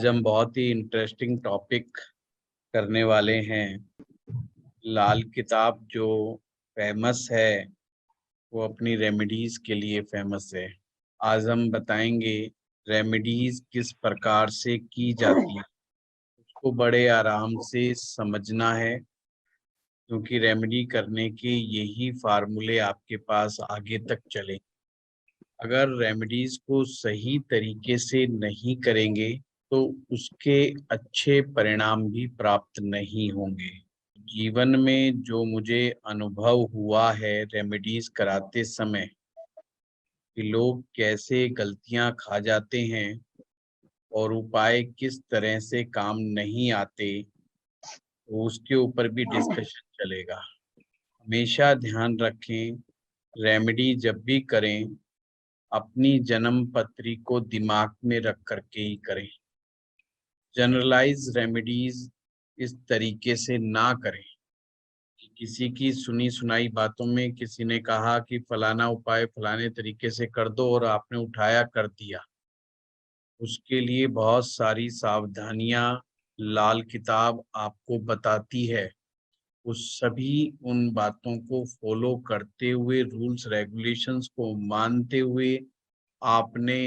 हम बहुत ही interesting topic करने वाले हैं। लाल किताब जो फेमस है वो अपनी रेमेडीज के लिए फेमस है। आज हम बताएंगे रेमेडीज किस प्रकार से की जाती है। उसको बड़े आराम से समझना है, क्योंकि रेमेडी करने के यही फार्मूले आपके पास आगे तक चले। अगर रेमेडीज को सही तरीके से नहीं करेंगे तो उसके अच्छे परिणाम भी प्राप्त नहीं होंगे। जीवन में जो मुझे अनुभव हुआ है रेमेडीज कराते समय कि लोग कैसे गलतियां खा जाते हैं और उपाय किस तरह से काम नहीं आते, तो उसके ऊपर भी डिस्कशन चलेगा। हमेशा ध्यान रखें, रेमेडी जब भी करें अपनी जन्म पत्री को दिमाग में रख करके ही करें। जनरलाइज रेमेडीज इस तरीके से ना करें कि किसी की सुनी सुनाई बातों में किसी ने कहा कि फलाना उपाय फलाने तरीके से कर दो और आपने उठाया कर दिया। उसके लिए बहुत सारी सावधानियां लाल किताब आपको बताती है। उस सभी उन बातों को फॉलो करते हुए, रूल्स रेगुलेशंस को मानते हुए आपने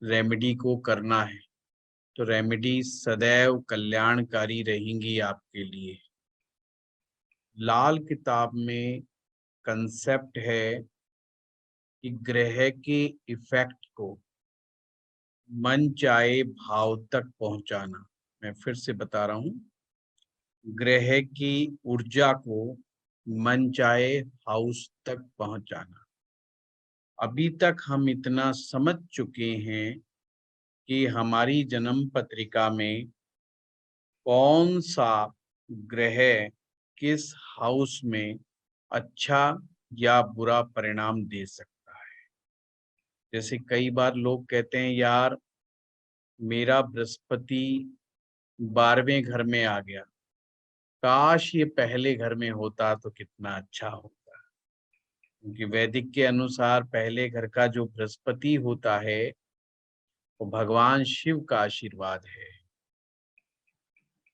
रेमेडी को करना है, तो रेमेडी सदैव कल्याणकारी रहेंगी आपके लिए। लाल किताब में कंसेप्ट है कि ग्रह के इफेक्ट को मन चाहे भाव तक पहुंचाना। मैं फिर से बता रहा हूं, ग्रह की ऊर्जा को मन चाहे हाउस तक पहुंचाना। अभी तक हम इतना समझ चुके हैं कि हमारी जन्म पत्रिका में कौन सा ग्रह किस हाउस में अच्छा या बुरा परिणाम दे सकता है। जैसे कई बार लोग कहते हैं, यार मेरा बृहस्पति 12वें घर में आ गया, काश ये पहले घर में होता तो कितना अच्छा होता। क्योंकि वैदिक के अनुसार पहले घर का जो बृहस्पति होता है वो भगवान शिव का आशीर्वाद है।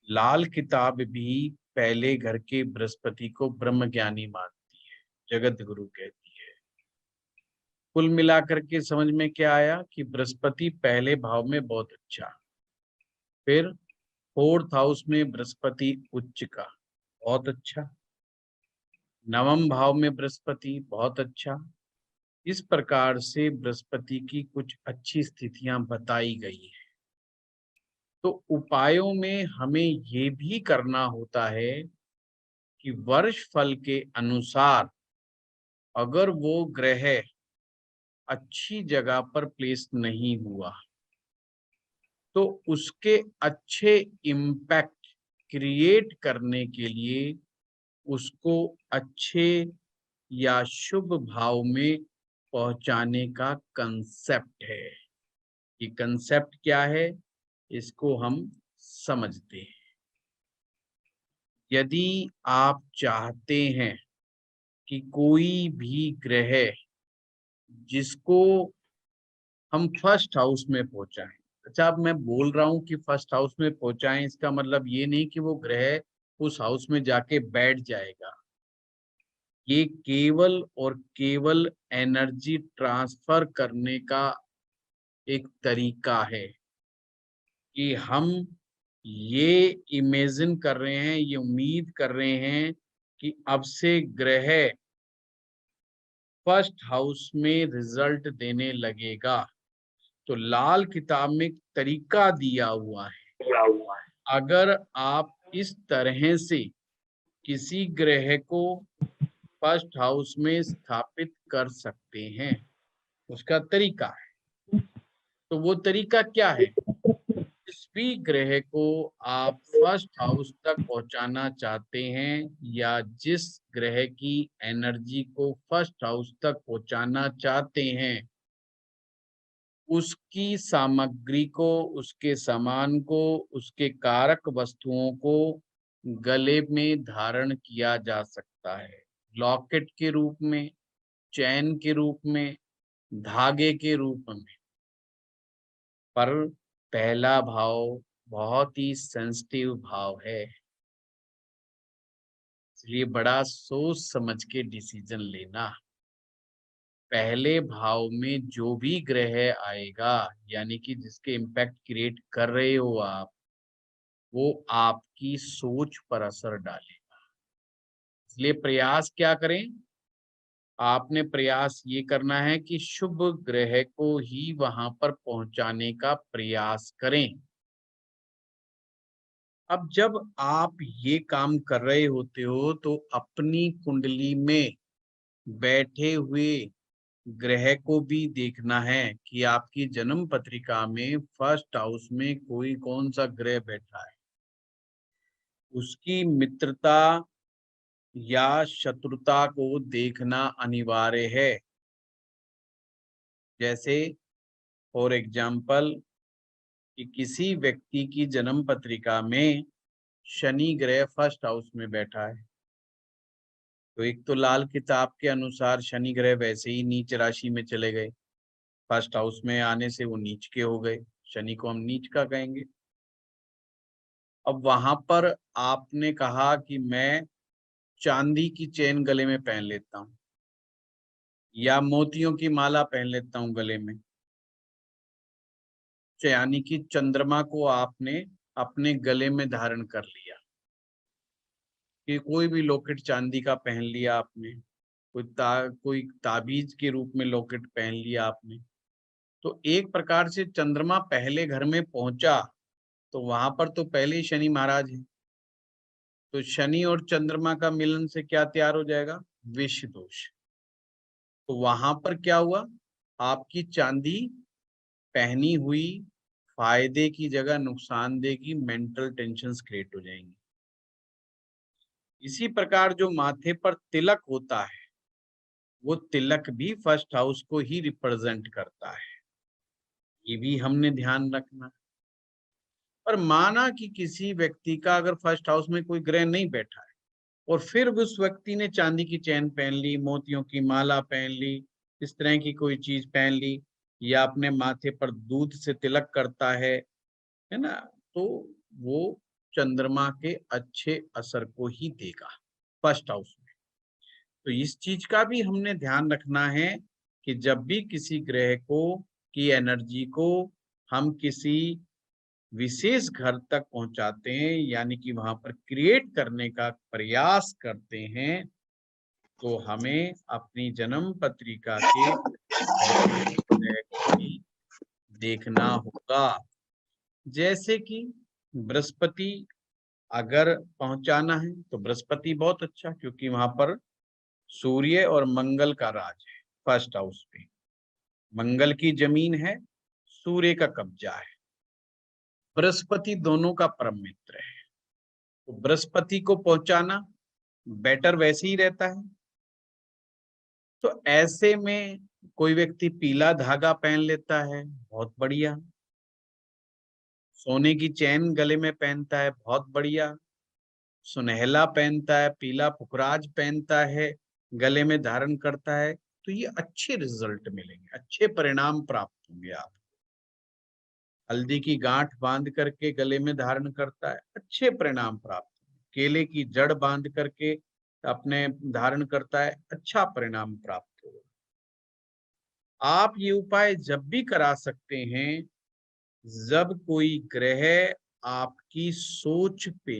लाल किताब भी पहले घर के बृहस्पति को ब्रह्म ज्ञानी मानती है, जगत गुरु कहती है। कुल मिलाकर के समझ में क्या आया कि बृहस्पति पहले भाव में बहुत अच्छा, फिर 4th हाउस में बृहस्पति उच्च का बहुत अच्छा, 9वें भाव में बृहस्पति बहुत अच्छा। इस प्रकार से बृहस्पति की कुछ अच्छी स्थितियां बताई गई है। तो उपायों में हमें ये भी करना होता है कि वर्ष फल के अनुसार अगर वो ग्रह अच्छी जगह पर प्लेस नहीं हुआ तो उसके अच्छे इम्पैक्ट क्रिएट करने के लिए उसको अच्छे या शुभ भाव में पहुंचाने का कंसेप्ट है। ये कंसेप्ट क्या है, इसको हम समझते हैं। यदि आप चाहते हैं कि कोई भी ग्रह जिसको हम फर्स्ट हाउस में पहुंचाएं, अच्छा अब मैं बोल रहा हूं कि फर्स्ट हाउस में पहुंचाएं, इसका मतलब ये नहीं कि वो ग्रह उस हाउस में जाके बैठ जाएगा। ये केवल और केवल एनर्जी ट्रांसफर करने का एक तरीका है कि हम ये इमेजिन कर रहे हैं, ये उम्मीद कर रहे हैं कि अब से ग्रह फर्स्ट हाउस में रिजल्ट देने लगेगा। तो लाल किताब में एक तरीका दिया हुआ है। अगर आप इस तरह से किसी ग्रह को फर्स्ट हाउस में स्थापित कर सकते हैं, उसका तरीका है। तो वो तरीका क्या है? जिस भी ग्रह को आप फर्स्ट हाउस तक पहुंचाना चाहते हैं या जिस ग्रह की एनर्जी को फर्स्ट हाउस तक पहुंचाना चाहते हैं, उसकी सामग्री को, उसके सामान को, उसके कारक वस्तुओं को गले में धारण किया जा सकता है। लॉकेट के रूप में, चैन के रूप में, धागे के रूप में। पर पहला भाव बहुत ही सेंसिटिव भाव है, इसलिए बड़ा सोच समझ के डिसीजन लेना। पहले भाव में जो भी ग्रह आएगा, यानी कि जिसके इम्पैक्ट क्रिएट कर रहे हो आप, वो आपकी सोच पर असर डालेगा। इसलिए प्रयास क्या करें? आपने प्रयास ये करना है कि शुभ ग्रह को ही वहां पर पहुंचाने का प्रयास करें। अब जब आप ये काम कर रहे होते हो तो अपनी कुंडली में बैठे हुए ग्रह को भी देखना है कि आपकी जन्म पत्रिका में फर्स्ट हाउस में कोई कौन सा ग्रह बैठा है। उसकी मित्रता या शत्रुता को देखना अनिवार्य है। जैसे फॉर एग्जाम्पल कि किसी व्यक्ति की जन्म पत्रिका में शनि ग्रह फर्स्ट हाउस में बैठा है, तो एक तो लाल किताब के अनुसार शनि ग्रह वैसे ही नीच राशि में चले गए, फर्स्ट हाउस में आने से वो नीच के हो गए, शनि को हम नीच का कहेंगे। अब वहां पर आपने कहा कि मैं चांदी की चेन गले में पहन लेता हूँ या मोतियों की माला पहन लेता हूँ गले में, यानी कि चंद्रमा को आपने अपने गले में धारण कर लिया कि कोई भी लॉकेट चांदी का पहन लिया आपने, कोई ताबीज के रूप में लॉकेट पहन लिया आपने, तो एक प्रकार से चंद्रमा पहले घर में पहुंचा तो वहां पर तो पहले ही शनि महाराज है, तो शनि और चंद्रमा का मिलन से क्या तैयार हो जाएगा? विष दोष। तो वहां पर क्या हुआ? आपकी चांदी पहनी हुई फायदे की जगह नुकसान देगी, मेंटल टेंशन्स क्रिएट हो जाएंगी। इसी प्रकार जो माथे पर तिलक होता है, वो तिलक भी फर्स्ट हाउस को ही रिप्रेजेंट करता है, ये भी हमने ध्यान रखना। पर माना कि किसी व्यक्ति का अगर फर्स्ट हाउस में कोई ग्रह नहीं बैठा है और फिर भी उस व्यक्ति ने चांदी की चैन पहन ली, मोतियों की माला पहन ली, इस तरह की कोई चीज पहन ली, या अपने माथे पर दूध से तिलक करता है ना, तो वो चंद्रमा के अच्छे असर को ही देगा फर्स्ट हाउस में। तो इस चीज का भी हमने ध्यान रखना है कि जब भी किसी ग्रह को की एनर्जी को हम किसी विशेष घर तक पहुंचाते हैं, यानी कि वहां पर क्रिएट करने का प्रयास करते हैं, तो हमें अपनी जन्म पत्रिका के ग्रह को भी देखना होगा। जैसे कि बृहस्पति अगर पहुंचाना है तो बृहस्पति बहुत अच्छा, क्योंकि वहां पर सूर्य और मंगल का राज है फर्स्ट हाउस पे, मंगल की जमीन है, सूर्य का कब्जा है, बृहस्पति दोनों का परम मित्र है, तो बृहस्पति को पहुंचाना बेटर वैसे ही रहता है। तो ऐसे में कोई व्यक्ति पीला धागा पहन लेता है, बहुत बढ़िया, सोने की चैन गले में पहनता है, बहुत बढ़िया, सुनहला पहनता है, पीला पुखराज पहनता है, गले में धारण करता है, तो ये अच्छे रिजल्ट मिलेंगे, अच्छे परिणाम प्राप्त होंगे। आप हल्दी की गांठ बांध करके गले में धारण करता है, अच्छे परिणाम प्राप्त होंगे। केले की जड़ बांध करके अपने धारण करता है, अच्छा परिणाम प्राप्त होगा। आप ये उपाय जब भी करा सकते हैं जब कोई ग्रह आपकी सोच पे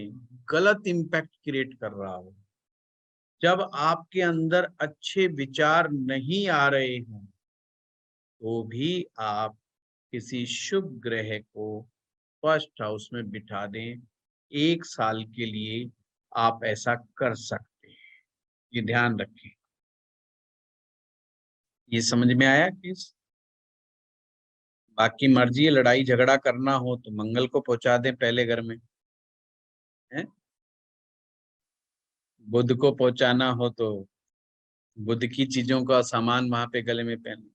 गलत इम्पैक्ट क्रिएट कर रहा हो, जब आपके अंदर अच्छे विचार नहीं आ रहे हों, तो भी आप किसी शुभ ग्रह को फर्स्ट हाउस में बिठा दें, 1 साल के लिए आप ऐसा कर सकते हैं। ये ध्यान रखें। ये समझ में आया केस? बाकी मर्जी है, लड़ाई झगड़ा करना हो तो मंगल को पहुंचा दें पहले घर में, है? बुध को पहुंचाना हो तो बुध की चीजों का सामान वहां पे गले में पहन।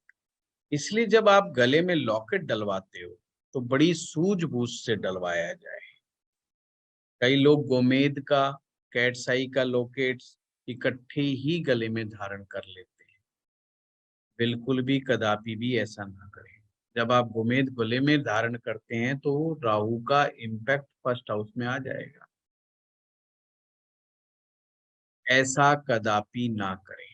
इसलिए जब आप गले में लॉकेट डलवाते हो तो बड़ी सूझबूझ से डलवाया जाए। कई लोग गोमेद का, कैटसाई का लॉकेट्स इकट्ठे ही गले में धारण कर लेते हैं, बिल्कुल भी कदापि भी ऐसा ना करें। जब आप गोमेद गले में धारण करते हैं तो राहु का इम्पैक्ट फर्स्ट हाउस में आ जाएगा। ऐसा कदापि ना करें।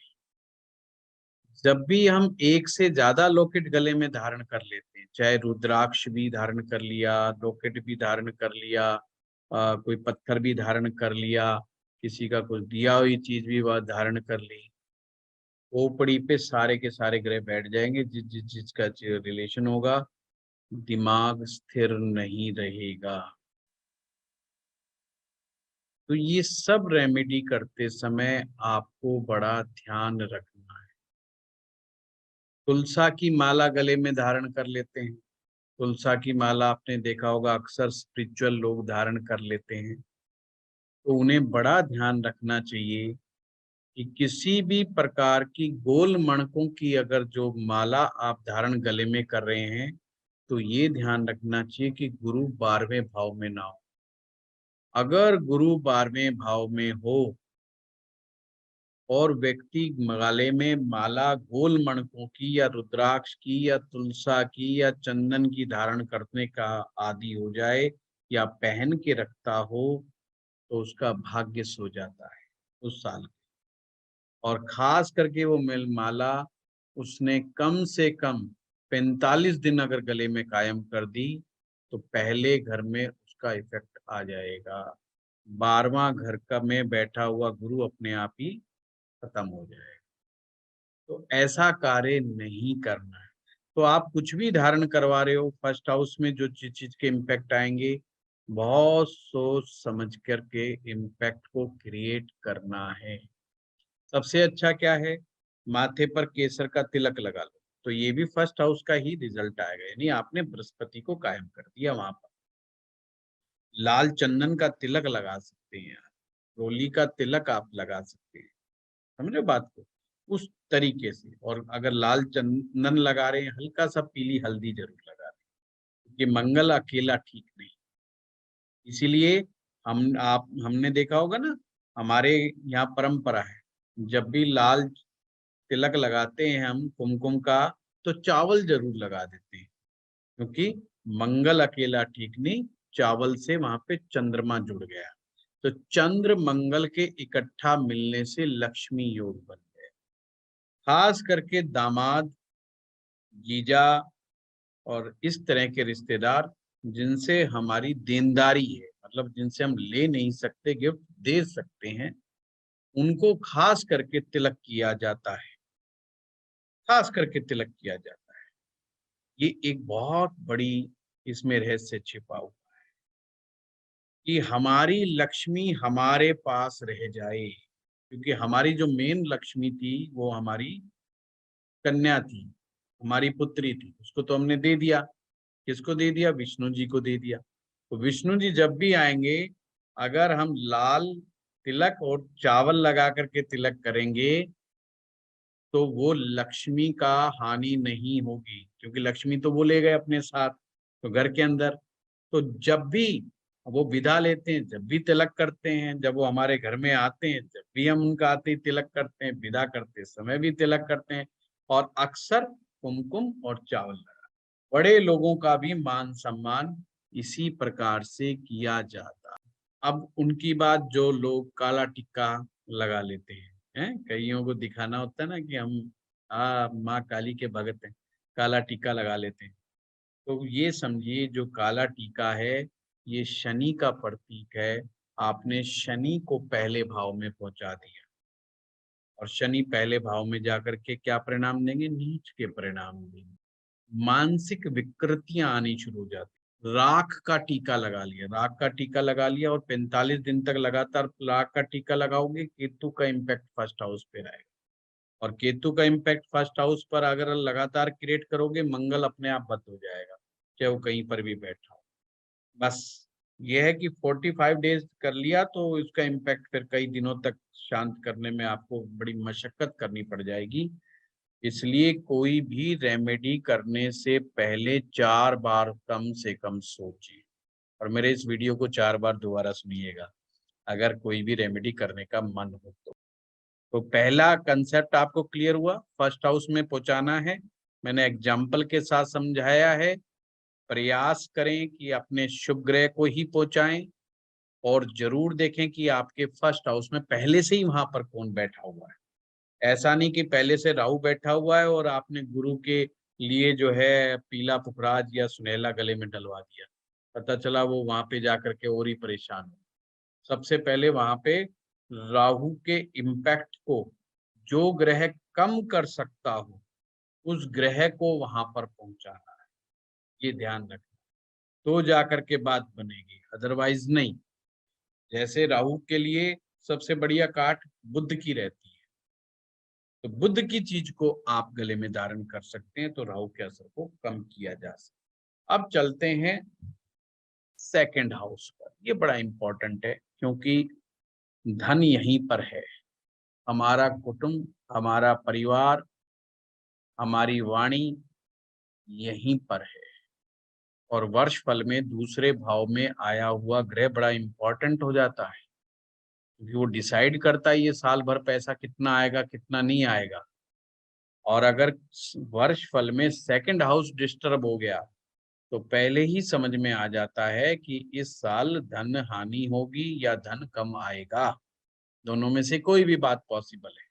जब भी हम एक से ज्यादा लॉकेट गले में धारण कर लेते हैं, चाहे रुद्राक्ष भी धारण कर लिया, लॉकेट भी धारण कर लिया, कोई पत्थर भी धारण कर लिया, किसी का कुछ दिया हुई चीज भी वह धारण कर ली, खोपड़ी पे सारे के सारे ग्रह बैठ जाएंगे। जिस जिस जिसका रिलेशन होगा, दिमाग स्थिर नहीं रहेगा। तो ये सब रेमेडी करते समय आपको बड़ा ध्यान रखना है। तुलसा की माला गले में धारण कर लेते हैं। तुलसा की माला आपने देखा होगा अक्सर स्पिरिचुअल लोग धारण कर लेते हैं। तो उन्हें बड़ा ध्यान रखना चाहिए कि किसी भी प्रकार की गोल मणकों की अगर जो माला आप धारण गले में कर रहे हैं, तो ये ध्यान रखना चाहिए कि गुरु 12वें भाव में ना हो। अगर गुरु 12वें भाव में हो और व्यक्ति गले में माला गोल मणकों की या रुद्राक्ष की या तुलसा की या चंदन की धारण करने का आदी हो जाए या पहन के रखता हो, तो उसका भाग्य सो जाता है उस साल। और खास करके वो माला उसने कम से कम 45 दिन अगर गले में कायम कर दी, तो पहले घर में उसका इफेक्ट आ जाएगा। 12वां घर का में बैठा हुआ गुरु अपने आप ही खत्म हो जाएगा। तो ऐसा कार्य नहीं करना है। तो आप कुछ भी धारण करवा रहे हो, फर्स्ट हाउस में जो चीज के इम्पैक्ट आएंगे, बहुत सोच समझ करके इम्पैक्ट को क्रिएट करना है। सबसे अच्छा क्या है, माथे पर केसर का तिलक लगा लो, तो ये भी फर्स्ट हाउस का ही रिजल्ट आएगा, यानी आपने बृहस्पति को कायम कर दिया वहां पर। लाल चंदन का तिलक लगा सकते हैं आप, रोली का तिलक आप लगा सकते हैं, समझे बात को, उस तरीके से। और अगर लाल चंदन लगा रहे हैं, हल्का सा पीली हल्दी जरूर लगा रहे हैं, क्योंकि मंगल अकेला ठीक नहीं। इसीलिए हमने देखा होगा ना, हमारे यहाँ परंपरा है, जब भी लाल तिलक लगाते हैं हम कुमकुम का, तो चावल जरूर लगा देते हैं, क्योंकि मंगल अकेला ठीक नहीं, चावल से वहां पे चंद्रमा जुड़ गया। तो चंद्र मंगल के इकट्ठा मिलने से लक्ष्मी योग बन गए। खास करके दामाद, जीजा और इस तरह के रिश्तेदार जिनसे हमारी देनदारी है, मतलब जिनसे हम ले नहीं सकते, गिफ्ट दे सकते हैं, उनको खास करके तिलक किया जाता है। खास करके तिलक किया जाता है। ये एक बहुत बड़ी इसमें रहस्य छिपा हुआ कि हमारी लक्ष्मी हमारे पास रह जाए, क्योंकि हमारी जो मेन लक्ष्मी थी वो हमारी कन्या थी, हमारी पुत्री थी, उसको तो हमने दे दिया। किसको दे दिया? विष्णु जी को दे दिया। तो विष्णु जी जब भी आएंगे, अगर हम लाल तिलक और चावल लगा करके तिलक करेंगे, तो वो लक्ष्मी का हानि नहीं होगी, क्योंकि लक्ष्मी तो वो ले गए अपने साथ तो घर के अंदर। तो जब भी वो विदा लेते हैं, जब भी तिलक करते हैं, जब वो हमारे घर में आते हैं, जब भी हम उनका आते ही तिलक करते हैं, विदा करते समय भी तिलक करते हैं, और अक्सर कुमकुम और चावल लगा। बड़े लोगों का भी मान सम्मान इसी प्रकार से किया जाता है। अब उनकी बात, जो लोग काला टिक्का लगा लेते हैं, कईयों को दिखाना होता है ना कि हम माँ काली के भगत हैं, काला टीका लगा लेते हैं। तो ये समझिए, जो काला टीका है ये शनि का प्रतीक है। आपने शनि को पहले भाव में पहुंचा दिया, और शनि पहले भाव में जाकर के क्या परिणाम देंगे? नीच के परिणाम देंगे। मानसिक विकृतियां आनी शुरू हो जाती। राख का टीका लगा लिया, राख का टीका लगा लिया और 45 दिन तक लगातार राख का टीका लगाओगे, केतु का इम्पैक्ट फर्स्ट हाउस पे रहेगा। और केतु का इम्पैक्ट फर्स्ट हाउस पर अगर लगातार क्रिएट करोगे, मंगल अपने आप बंद हो जाएगा, चाहे वो कहीं पर भी बैठा हो। बस ये है कि 45 डेज कर लिया तो इसका इम्पैक्ट फिर कई दिनों तक शांत करने में आपको बड़ी मशक्कत करनी पड़ जाएगी। इसलिए कोई भी रेमेडी करने से पहले 4 बार कम से कम सोचिए, और मेरे इस वीडियो को 4 बार दोबारा सुनिएगा अगर कोई भी रेमेडी करने का मन हो तो। तो पहला कंसेप्ट आपको क्लियर हुआ, फर्स्ट हाउस में पहुंचाना है, मैंने एग्जाम्पल के साथ समझाया है। प्रयास करें कि अपने शुभ ग्रह को ही पहुंचाएं और जरूर देखें कि आपके फर्स्ट हाउस में पहले से ही वहां पर कौन बैठा हुआ है। ऐसा नहीं कि पहले से राहु बैठा हुआ है और आपने गुरु के लिए जो है पीला पुखराज या सुनहला गले में डलवा दिया, पता चला वो वहां पे जाकर के और ही परेशान हो। सबसे पहले वहां पे राहु के इम्पैक्ट को जो ग्रह कम कर सकता हो उस ग्रह को वहां पर पहुंचाना है, ये ध्यान रखना, तो जाकर के बात बनेगी, अदरवाइज नहीं। जैसे राहु के लिए सबसे बढ़िया काट बुध की रहती है, तो बुध की चीज को आप गले में धारण कर सकते हैं तो राहु के असर को कम किया जा सकता। अब चलते हैं सेकंड हाउस पर। ये बड़ा इंपॉर्टेंट है क्योंकि धन यहीं पर है, हमारा कुटुंब, हमारा परिवार, हमारी वाणी यहीं पर है। और वर्ष फल में दूसरे भाव में आया हुआ ग्रह बड़ा इंपॉर्टेंट हो जाता है क्योंकि वो डिसाइड करता है ये साल भर पैसा कितना आएगा कितना नहीं आएगा। और अगर वर्ष फल में सेकंड हाउस डिस्टर्ब हो गया तो पहले ही समझ में आ जाता है कि इस साल धन हानि होगी या धन कम आएगा, दोनों में से कोई भी बात पॉसिबल है।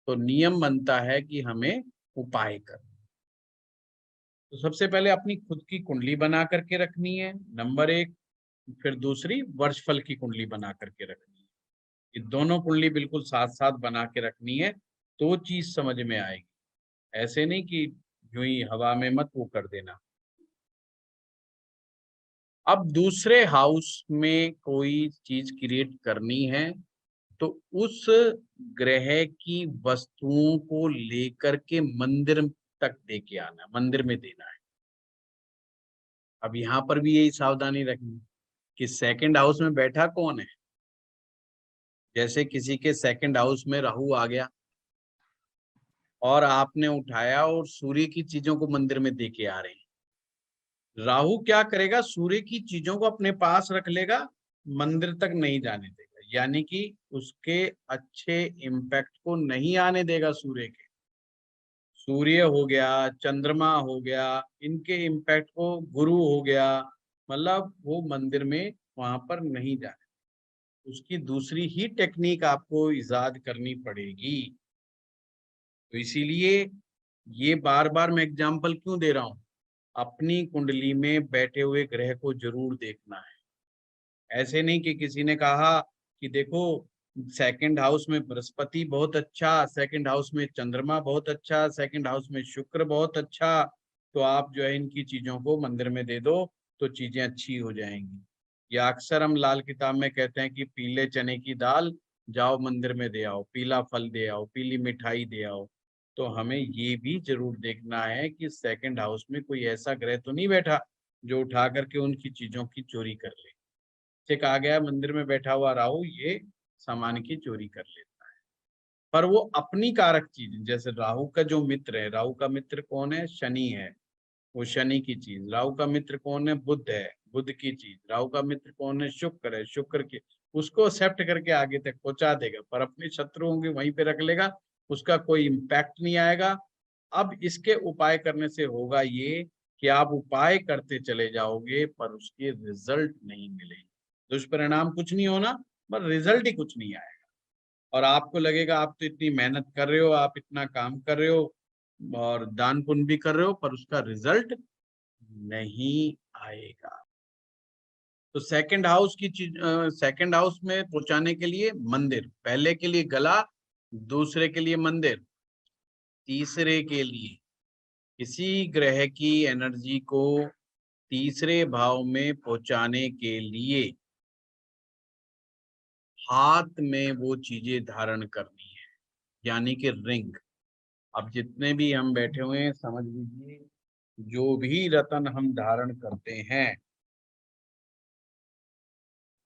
तो नियम बनता है कि हमें उपाय करना। तो सबसे पहले अपनी खुद की कुंडली बना करके रखनी है, नंबर एक। फिर दूसरी वर्षफल की कुंडली बना करके रखनी है। ये दोनों कुंडली बिल्कुल साथ साथ बना के रखनी है तो चीज समझ में आएगी। ऐसे नहीं कि यूं ही हवा में मत वो कर देना। अब दूसरे हाउस में कोई चीज क्रिएट करनी है तो उस ग्रह की वस्तुओं को लेकर के मंदिर तक लेके आना, मंदिर में देना है। अब यहाँ पर भी यही सावधानी रखनी कि सेकंड हाउस में बैठा कौन है। जैसे किसी के सेकंड हाउस में राहु आ गया और आपने उठाया और सूर्य की चीजों को मंदिर में दे के आ रहे हैं। राहु क्या करेगा, सूर्य की चीजों को अपने पास रख लेगा, मंदिर तक नहीं जाने देगा, यानी कि उसके अच्छे इम्पैक्ट को नहीं आने देगा सूर्य के। सूर्य हो गया, चंद्रमा हो गया, इनके इम्पैक्ट को, गुरु हो गया, मतलब वो मंदिर में वहां पर नहीं जाने। उसकी दूसरी ही टेक्निक आपको इजाद करनी पड़ेगी। तो इसीलिए ये बार बार मैं एग्जाम्पल क्यों दे रहा हूं, अपनी कुंडली में बैठे हुए ग्रह को जरूर देखना है। ऐसे नहीं कि किसी ने कहा कि देखो सेकंड हाउस में बृहस्पति बहुत अच्छा, सेकंड हाउस में चंद्रमा बहुत अच्छा, सेकंड हाउस में शुक्र बहुत अच्छा, तो आप जो है इनकी चीजों को मंदिर में दे दो तो चीजें अच्छी हो जाएंगी। या अक्सर हम लाल किताब में कहते हैं कि पीले चने की दाल जाओ मंदिर में दे आओ, पीला फल दे आओ, पीली मिठाई दे आओ। तो हमें ये भी जरूर देखना है कि सेकंड हाउस में कोई ऐसा ग्रह तो नहीं बैठा जो उठा करके उनकी चीजों की चोरी कर ले। से कहा गया मंदिर में बैठा हुआ राहु ये सामान की चोरी कर लेता है, पर वो अपनी कारक चीज, जैसे राहु का जो मित्र है, राहु का मित्र कौन है, शनि है, वो शनि की चीज। राहु का मित्र कौन है, बुध है, बुध की चीज। राहु का मित्र कौन है, शुक्र है, शुक्र की। उसको एक्सेप्ट करके आगे तक पहुंचा देगा, पर अपने शत्रुओं के वहीं पे रख लेगा, उसका कोई इम्पैक्ट नहीं आएगा। अब इसके उपाय करने से होगा ये कि आप उपाय करते चले जाओगे पर उसके रिजल्ट नहीं मिलेंगे। दुष्परिणाम कुछ नहीं होना, पर रिजल्ट ही कुछ नहीं आएगा। और आपको लगेगा आप तो इतनी मेहनत कर रहे हो, आप इतना काम कर रहे हो और दान पुण्य भी कर रहे हो, पर उसका रिजल्ट नहीं आएगा। तो सेकंड हाउस की चीज, सेकंड हाउस में पहुंचाने के लिए मंदिर, पहले के लिए गला, दूसरे के लिए मंदिर, तीसरे के लिए किसी ग्रह की एनर्जी को तीसरे भाव में पहुंचाने के लिए हाथ में वो चीजें धारण करनी है, यानी कि रिंग। अब जितने भी हम बैठे हुए हैं समझ लीजिए, जो भी रतन हम धारण करते हैं,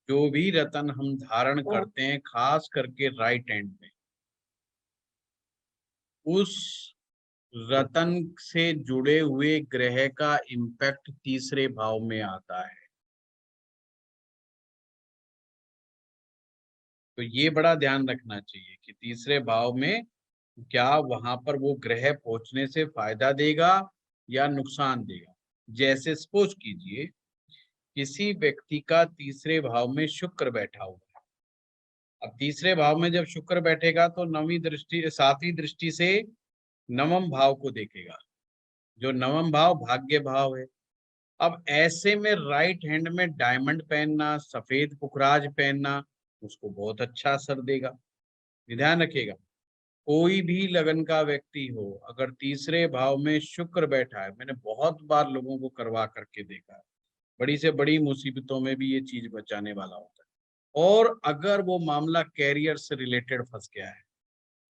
जो भी रतन हम धारण करते हैं, खास करके राइट हैंड में, उस रतन से जुड़े हुए ग्रह का इम्पैक्ट तीसरे भाव में आता है। तो ये बड़ा ध्यान रखना चाहिए कि तीसरे भाव में क्या वहां पर वो ग्रह पहुंचने से फायदा देगा या नुकसान देगा। जैसे सपोज कीजिए किसी व्यक्ति का तीसरे भाव में शुक्र बैठा हुआ है। अब तीसरे भाव में जब शुक्र बैठेगा तो नवीं दृष्टि, सातवीं दृष्टि से नवम भाव को देखेगा, जो नवम भाव भाग्य भाव है। अब ऐसे में राइट हैंड में डायमंड पहनना, सफेद पुखराज पहनना उसको बहुत अच्छा असर देगा। ध्यान रखिएगा, कोई भी लगन का व्यक्ति हो, अगर तीसरे भाव में शुक्र बैठा है, मैंने बहुत बार लोगों को करवा करके देखा है, बड़ी से बड़ी मुसीबतों में भी ये चीज बचाने वाला होता है। और अगर वो मामला कैरियर से रिलेटेड फंस गया है,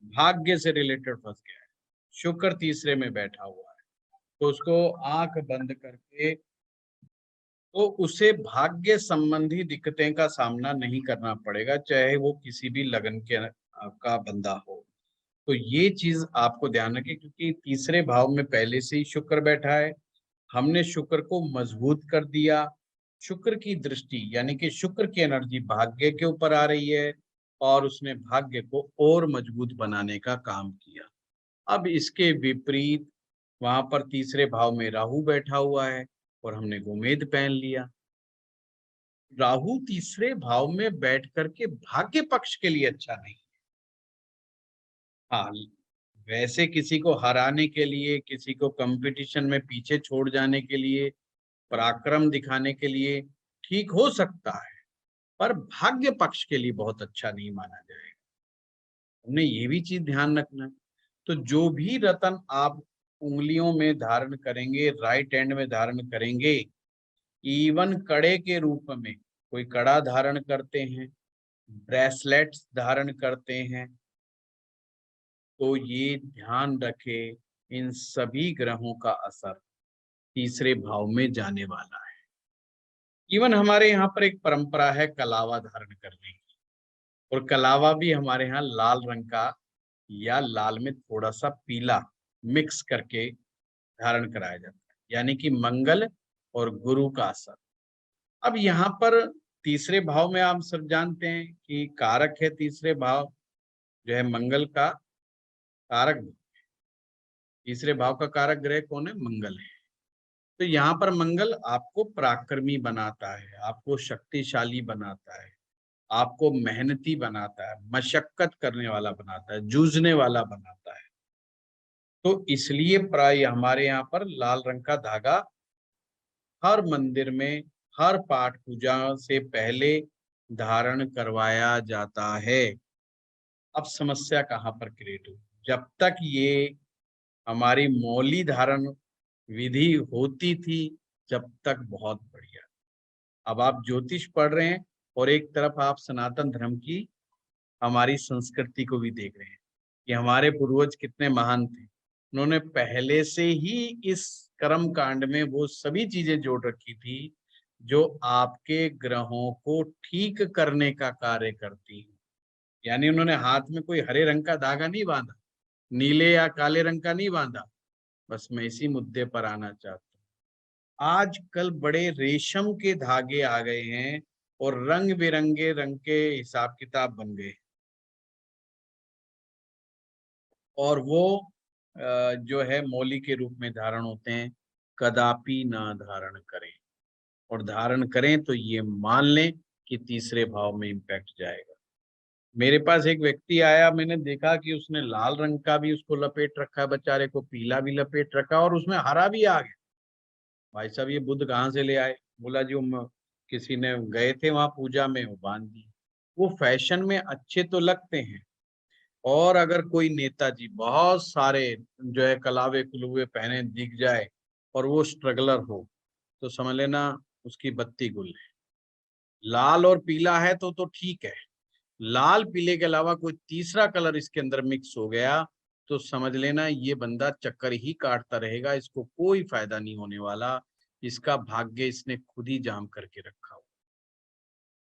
भाग्य से रिलेटेड फंस गया है, शुक्र तीसरे में बैठा हुआ है, तो उसको आंख बंद करके, तो उसे भाग्य संबंधी दिक्कतें का सामना नहीं करना पड़ेगा, चाहे वो किसी भी लगन के का बंदा हो। तो ये चीज आपको ध्यान रखें, क्योंकि तीसरे भाव में पहले से ही शुक्र बैठा है, हमने शुक्र को मजबूत कर दिया। शुक्र की दृष्टि यानी कि शुक्र की एनर्जी भाग्य के ऊपर आ रही है और उसने भाग्य को और मजबूत बनाने का काम किया। अब इसके विपरीत वहां पर तीसरे भाव में राहु बैठा हुआ है और हमने गोमेद पहन लिया। राहु तीसरे भाव में बैठ करके भाग्य पक्ष के लिए अच्छा नहीं। हाँ, वैसे किसी को हराने के लिए, किसी को कंपटीशन में पीछे छोड़ जाने के लिए, पराक्रम दिखाने के लिए ठीक हो सकता है, पर भाग्य पक्ष के लिए बहुत अच्छा नहीं माना जाएगा। हमने ये भी चीज ध्यान रखना है। तो जो भी रतन आप उंगलियों में धारण करेंगे, राइट हैंड में धारण करेंगे, इवन कड़े के रूप में, कोई कड़ा धारण करते हैं, ब्रेसलेट्स धारण करते हैं, तो ये ध्यान रखें इन सभी ग्रहों का असर तीसरे भाव में जाने वाला है। इवन हमारे यहाँ पर एक परंपरा है कलावा धारण करने की, और कलावा भी हमारे यहाँ लाल रंग का या लाल में थोड़ा सा पीला मिक्स करके धारण कराया जाता है, यानी कि मंगल और गुरु का असर। अब यहाँ पर तीसरे भाव में आप सब जानते हैं कि कारक है, तीसरे भाव जो है मंगल का कारक। तीसरे भाव का कारक ग्रह कौन है? मंगल है। तो यहाँ पर मंगल आपको पराक्रमी बनाता है, आपको शक्तिशाली बनाता है, आपको मेहनती बनाता है, मशक्कत करने वाला बनाता है, जूझने वाला बनाता है। तो इसलिए प्राय हमारे यहाँ पर लाल रंग का धागा हर मंदिर में, हर पाठ पूजा से पहले धारण करवाया जाता है। अब समस्या कहाँ पर क्रिएट हुई? जब तक ये हमारी मौली धारण विधि होती थी, जब तक बहुत बढ़िया। अब आप ज्योतिष पढ़ रहे हैं और एक तरफ आप सनातन धर्म की हमारी संस्कृति को भी देख रहे हैं कि हमारे पूर्वज कितने महान थे। उन्होंने पहले से ही इस कर्म कांड में वो सभी चीजें जोड़ रखी थी जो आपके ग्रहों को ठीक करने का कार्य करती है। यानी उन्होंने हाथ में कोई हरे रंग का धागा नहीं बांधा, नीले या काले रंग का नहीं बांधा। बस मैं इसी मुद्दे पर आना चाहता हूँ। आजकल बड़े रेशम के धागे आ गए हैं और रंग बिरंगे रंग के हिसाब किताब बन गए, और वो जो है मौली के रूप में धारण होते हैं। कदापि ना धारण करें, और धारण करें तो ये मान लें कि तीसरे भाव में इम्पैक्ट जाएगा। मेरे पास एक व्यक्ति आया, मैंने देखा कि उसने लाल रंग का भी उसको लपेट रखा है, बेचारे को पीला भी लपेट रखा और उसमें हरा भी आ गया। भाई साहब ये बुद्ध कहाँ से ले आए? बोला जी किसी ने गए थे वहां पूजा में, वो बांध दी। वो फैशन में अच्छे तो लगते हैं, और अगर कोई नेताजी बहुत सारे जो है कलावे कुलुवे पहने दिख जाए और वो स्ट्रगलर हो, तो समझ लेना उसकी बत्ती गुल है। लाल और पीला है तो ठीक है, लाल पीले के अलावा कोई तीसरा कलर इसके अंदर मिक्स हो गया तो समझ लेना ये बंदा चक्कर ही काटता रहेगा, इसको कोई फायदा नहीं होने वाला। इसका भाग्य इसने खुद ही जाम करके रखा हो।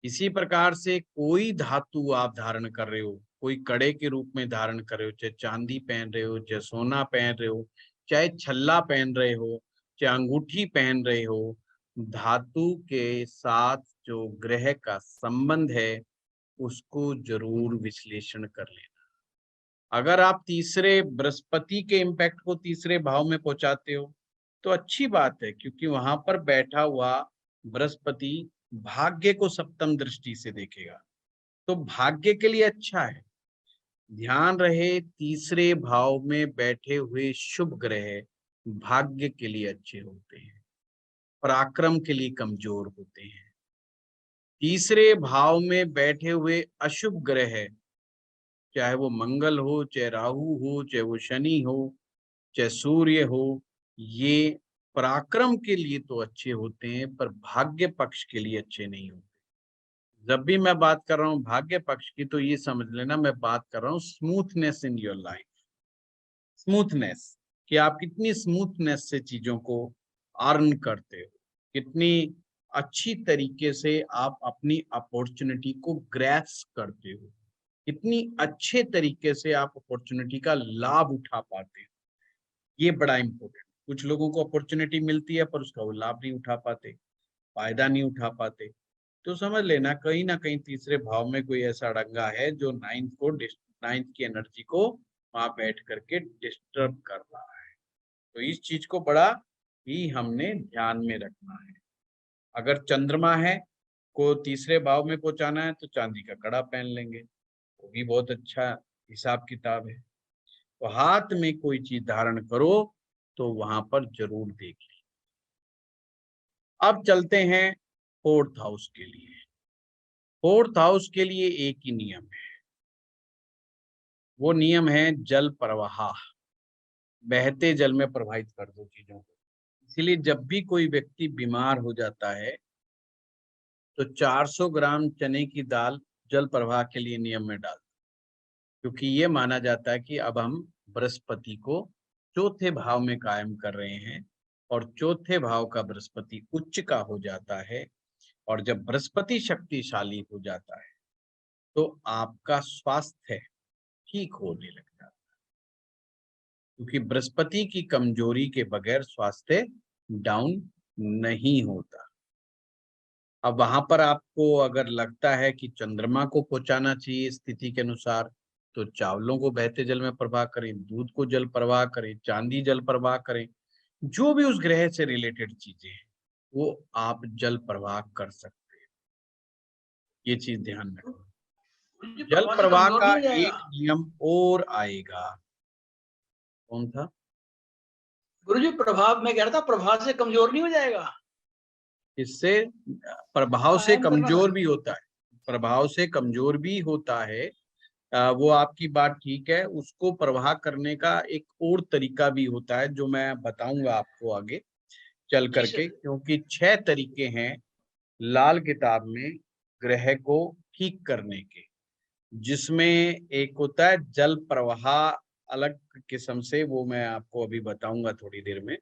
इसी प्रकार से कोई धातु आप धारण कर रहे हो, कोई कड़े के रूप में धारण कर रहे हो, चाहे चांदी पहन रहे हो, चाहे सोना पहन रहे हो, चाहे छल्ला पहन रहे हो, चाहे अंगूठी पहन रहे हो, धातु के साथ जो ग्रह का संबंध है उसको जरूर विश्लेषण कर लेना। अगर आप तीसरे बृहस्पति के इम्पैक्ट को तीसरे भाव में पहुंचाते हो तो अच्छी बात है, क्योंकि वहां पर बैठा हुआ बृहस्पति भाग्य को सप्तम दृष्टि से देखेगा, तो भाग्य के लिए अच्छा है। ध्यान रहे, तीसरे भाव में बैठे हुए शुभ ग्रह भाग्य के लिए अच्छे होते हैं, पराक्रम के लिए कमजोर होते हैं। तीसरे भाव में बैठे हुए अशुभ ग्रह, चाहे वो मंगल हो, चाहे राहु हो, चाहे वो शनि हो, चाहे सूर्य हो, ये पराक्रम के लिए तो अच्छे होते हैं पर भाग्य पक्ष के लिए अच्छे नहीं होते। जब भी मैं बात कर रहा हूँ भाग्य पक्ष की, तो ये समझ लेना मैं बात कर रहा हूँ smoothness in your life. Smoothness, कि आप कितनी स्मूथनेस से चीजों को अर्न करते हो, कितनी अच्छी तरीके से आप अपनी अपॉर्चुनिटी को ग्रैस्प करते हो, कितनी अच्छे तरीके से आप अपॉर्चुनिटी का लाभ उठा पाते हो। ये बड़ा इंपॉर्टेंट। कुछ लोगों को अपॉर्चुनिटी मिलती है पर उसका वो लाभ नहीं उठा पाते, फायदा नहीं उठा पाते। तो समझ लेना कहीं ना कहीं तीसरे भाव में कोई ऐसा अड़ंगा है जो नाइन्थ की एनर्जी को वहां बैठ करके डिस्टर्ब कर रहा है। तो इस चीज को बड़ा ही हमने ध्यान में रखना है। अगर चंद्रमा है को तीसरे भाव में पहुंचाना है तो चांदी का कड़ा पहन लेंगे, वो भी बहुत अच्छा हिसाब किताब है। तो हाथ में कोई चीज धारण करो तो वहां पर जरूर देखिए। अब चलते हैं फोर्थ हाउस के लिए। फोर्थ हाउस के लिए एक ही नियम है, वो नियम है जल प्रवाह। बहते जल में प्रवाहित कर दो चीजों को। इसीलिए जब भी कोई व्यक्ति बीमार हो जाता है तो 400 ग्राम चने की दाल जल प्रवाह के लिए नियम में डाल, क्योंकि ये माना जाता है कि अब हम बृहस्पति को चौथे भाव में कायम कर रहे हैं, और चौथे भाव का बृहस्पति उच्च का हो जाता है। और जब बृहस्पति शक्तिशाली हो जाता है तो आपका स्वास्थ्य ठीक होने लग जाता है, क्योंकि बृहस्पति की कमजोरी के बगैर स्वास्थ्य डाउन नहीं होता। अब वहां पर आपको अगर लगता है कि चंद्रमा को पहुंचाना चाहिए स्थिति के अनुसार, तो चावलों को बहते जल में प्रवाह करें, दूध को जल प्रवाह करें, चांदी जल प्रवाह करें, जो भी उस ग्रह से रिलेटेड चीजें हैं वो आप जल प्रवाह कर सकते हैं। ये चीज ध्यान रखें। जल प्रवाह से प्रवाह कमजोर का नहीं हो जाएगा? एक नियम और आएगा। कौन था? गुरुजी प्रभाव, मैं कह रहा था प्रभाव से कमजोर नहीं हो जाएगा? इससे प्रभाव से कायम करना कमजोर था। भी होता है, प्रभाव से कमजोर भी होता है। वो आपकी बात ठीक है, उसको प्रवाह करने का एक और तरीका भी होता है जो मैं बताऊंगा आपको आगे चल जी करके, सर। क्योंकि 6 तरीके हैं लाल किताब में ग्रह को ठीक करने के, जिसमें एक होता है जल प्रवाह अलग किस्म से, वो मैं आपको अभी बताऊंगा थोड़ी देर में।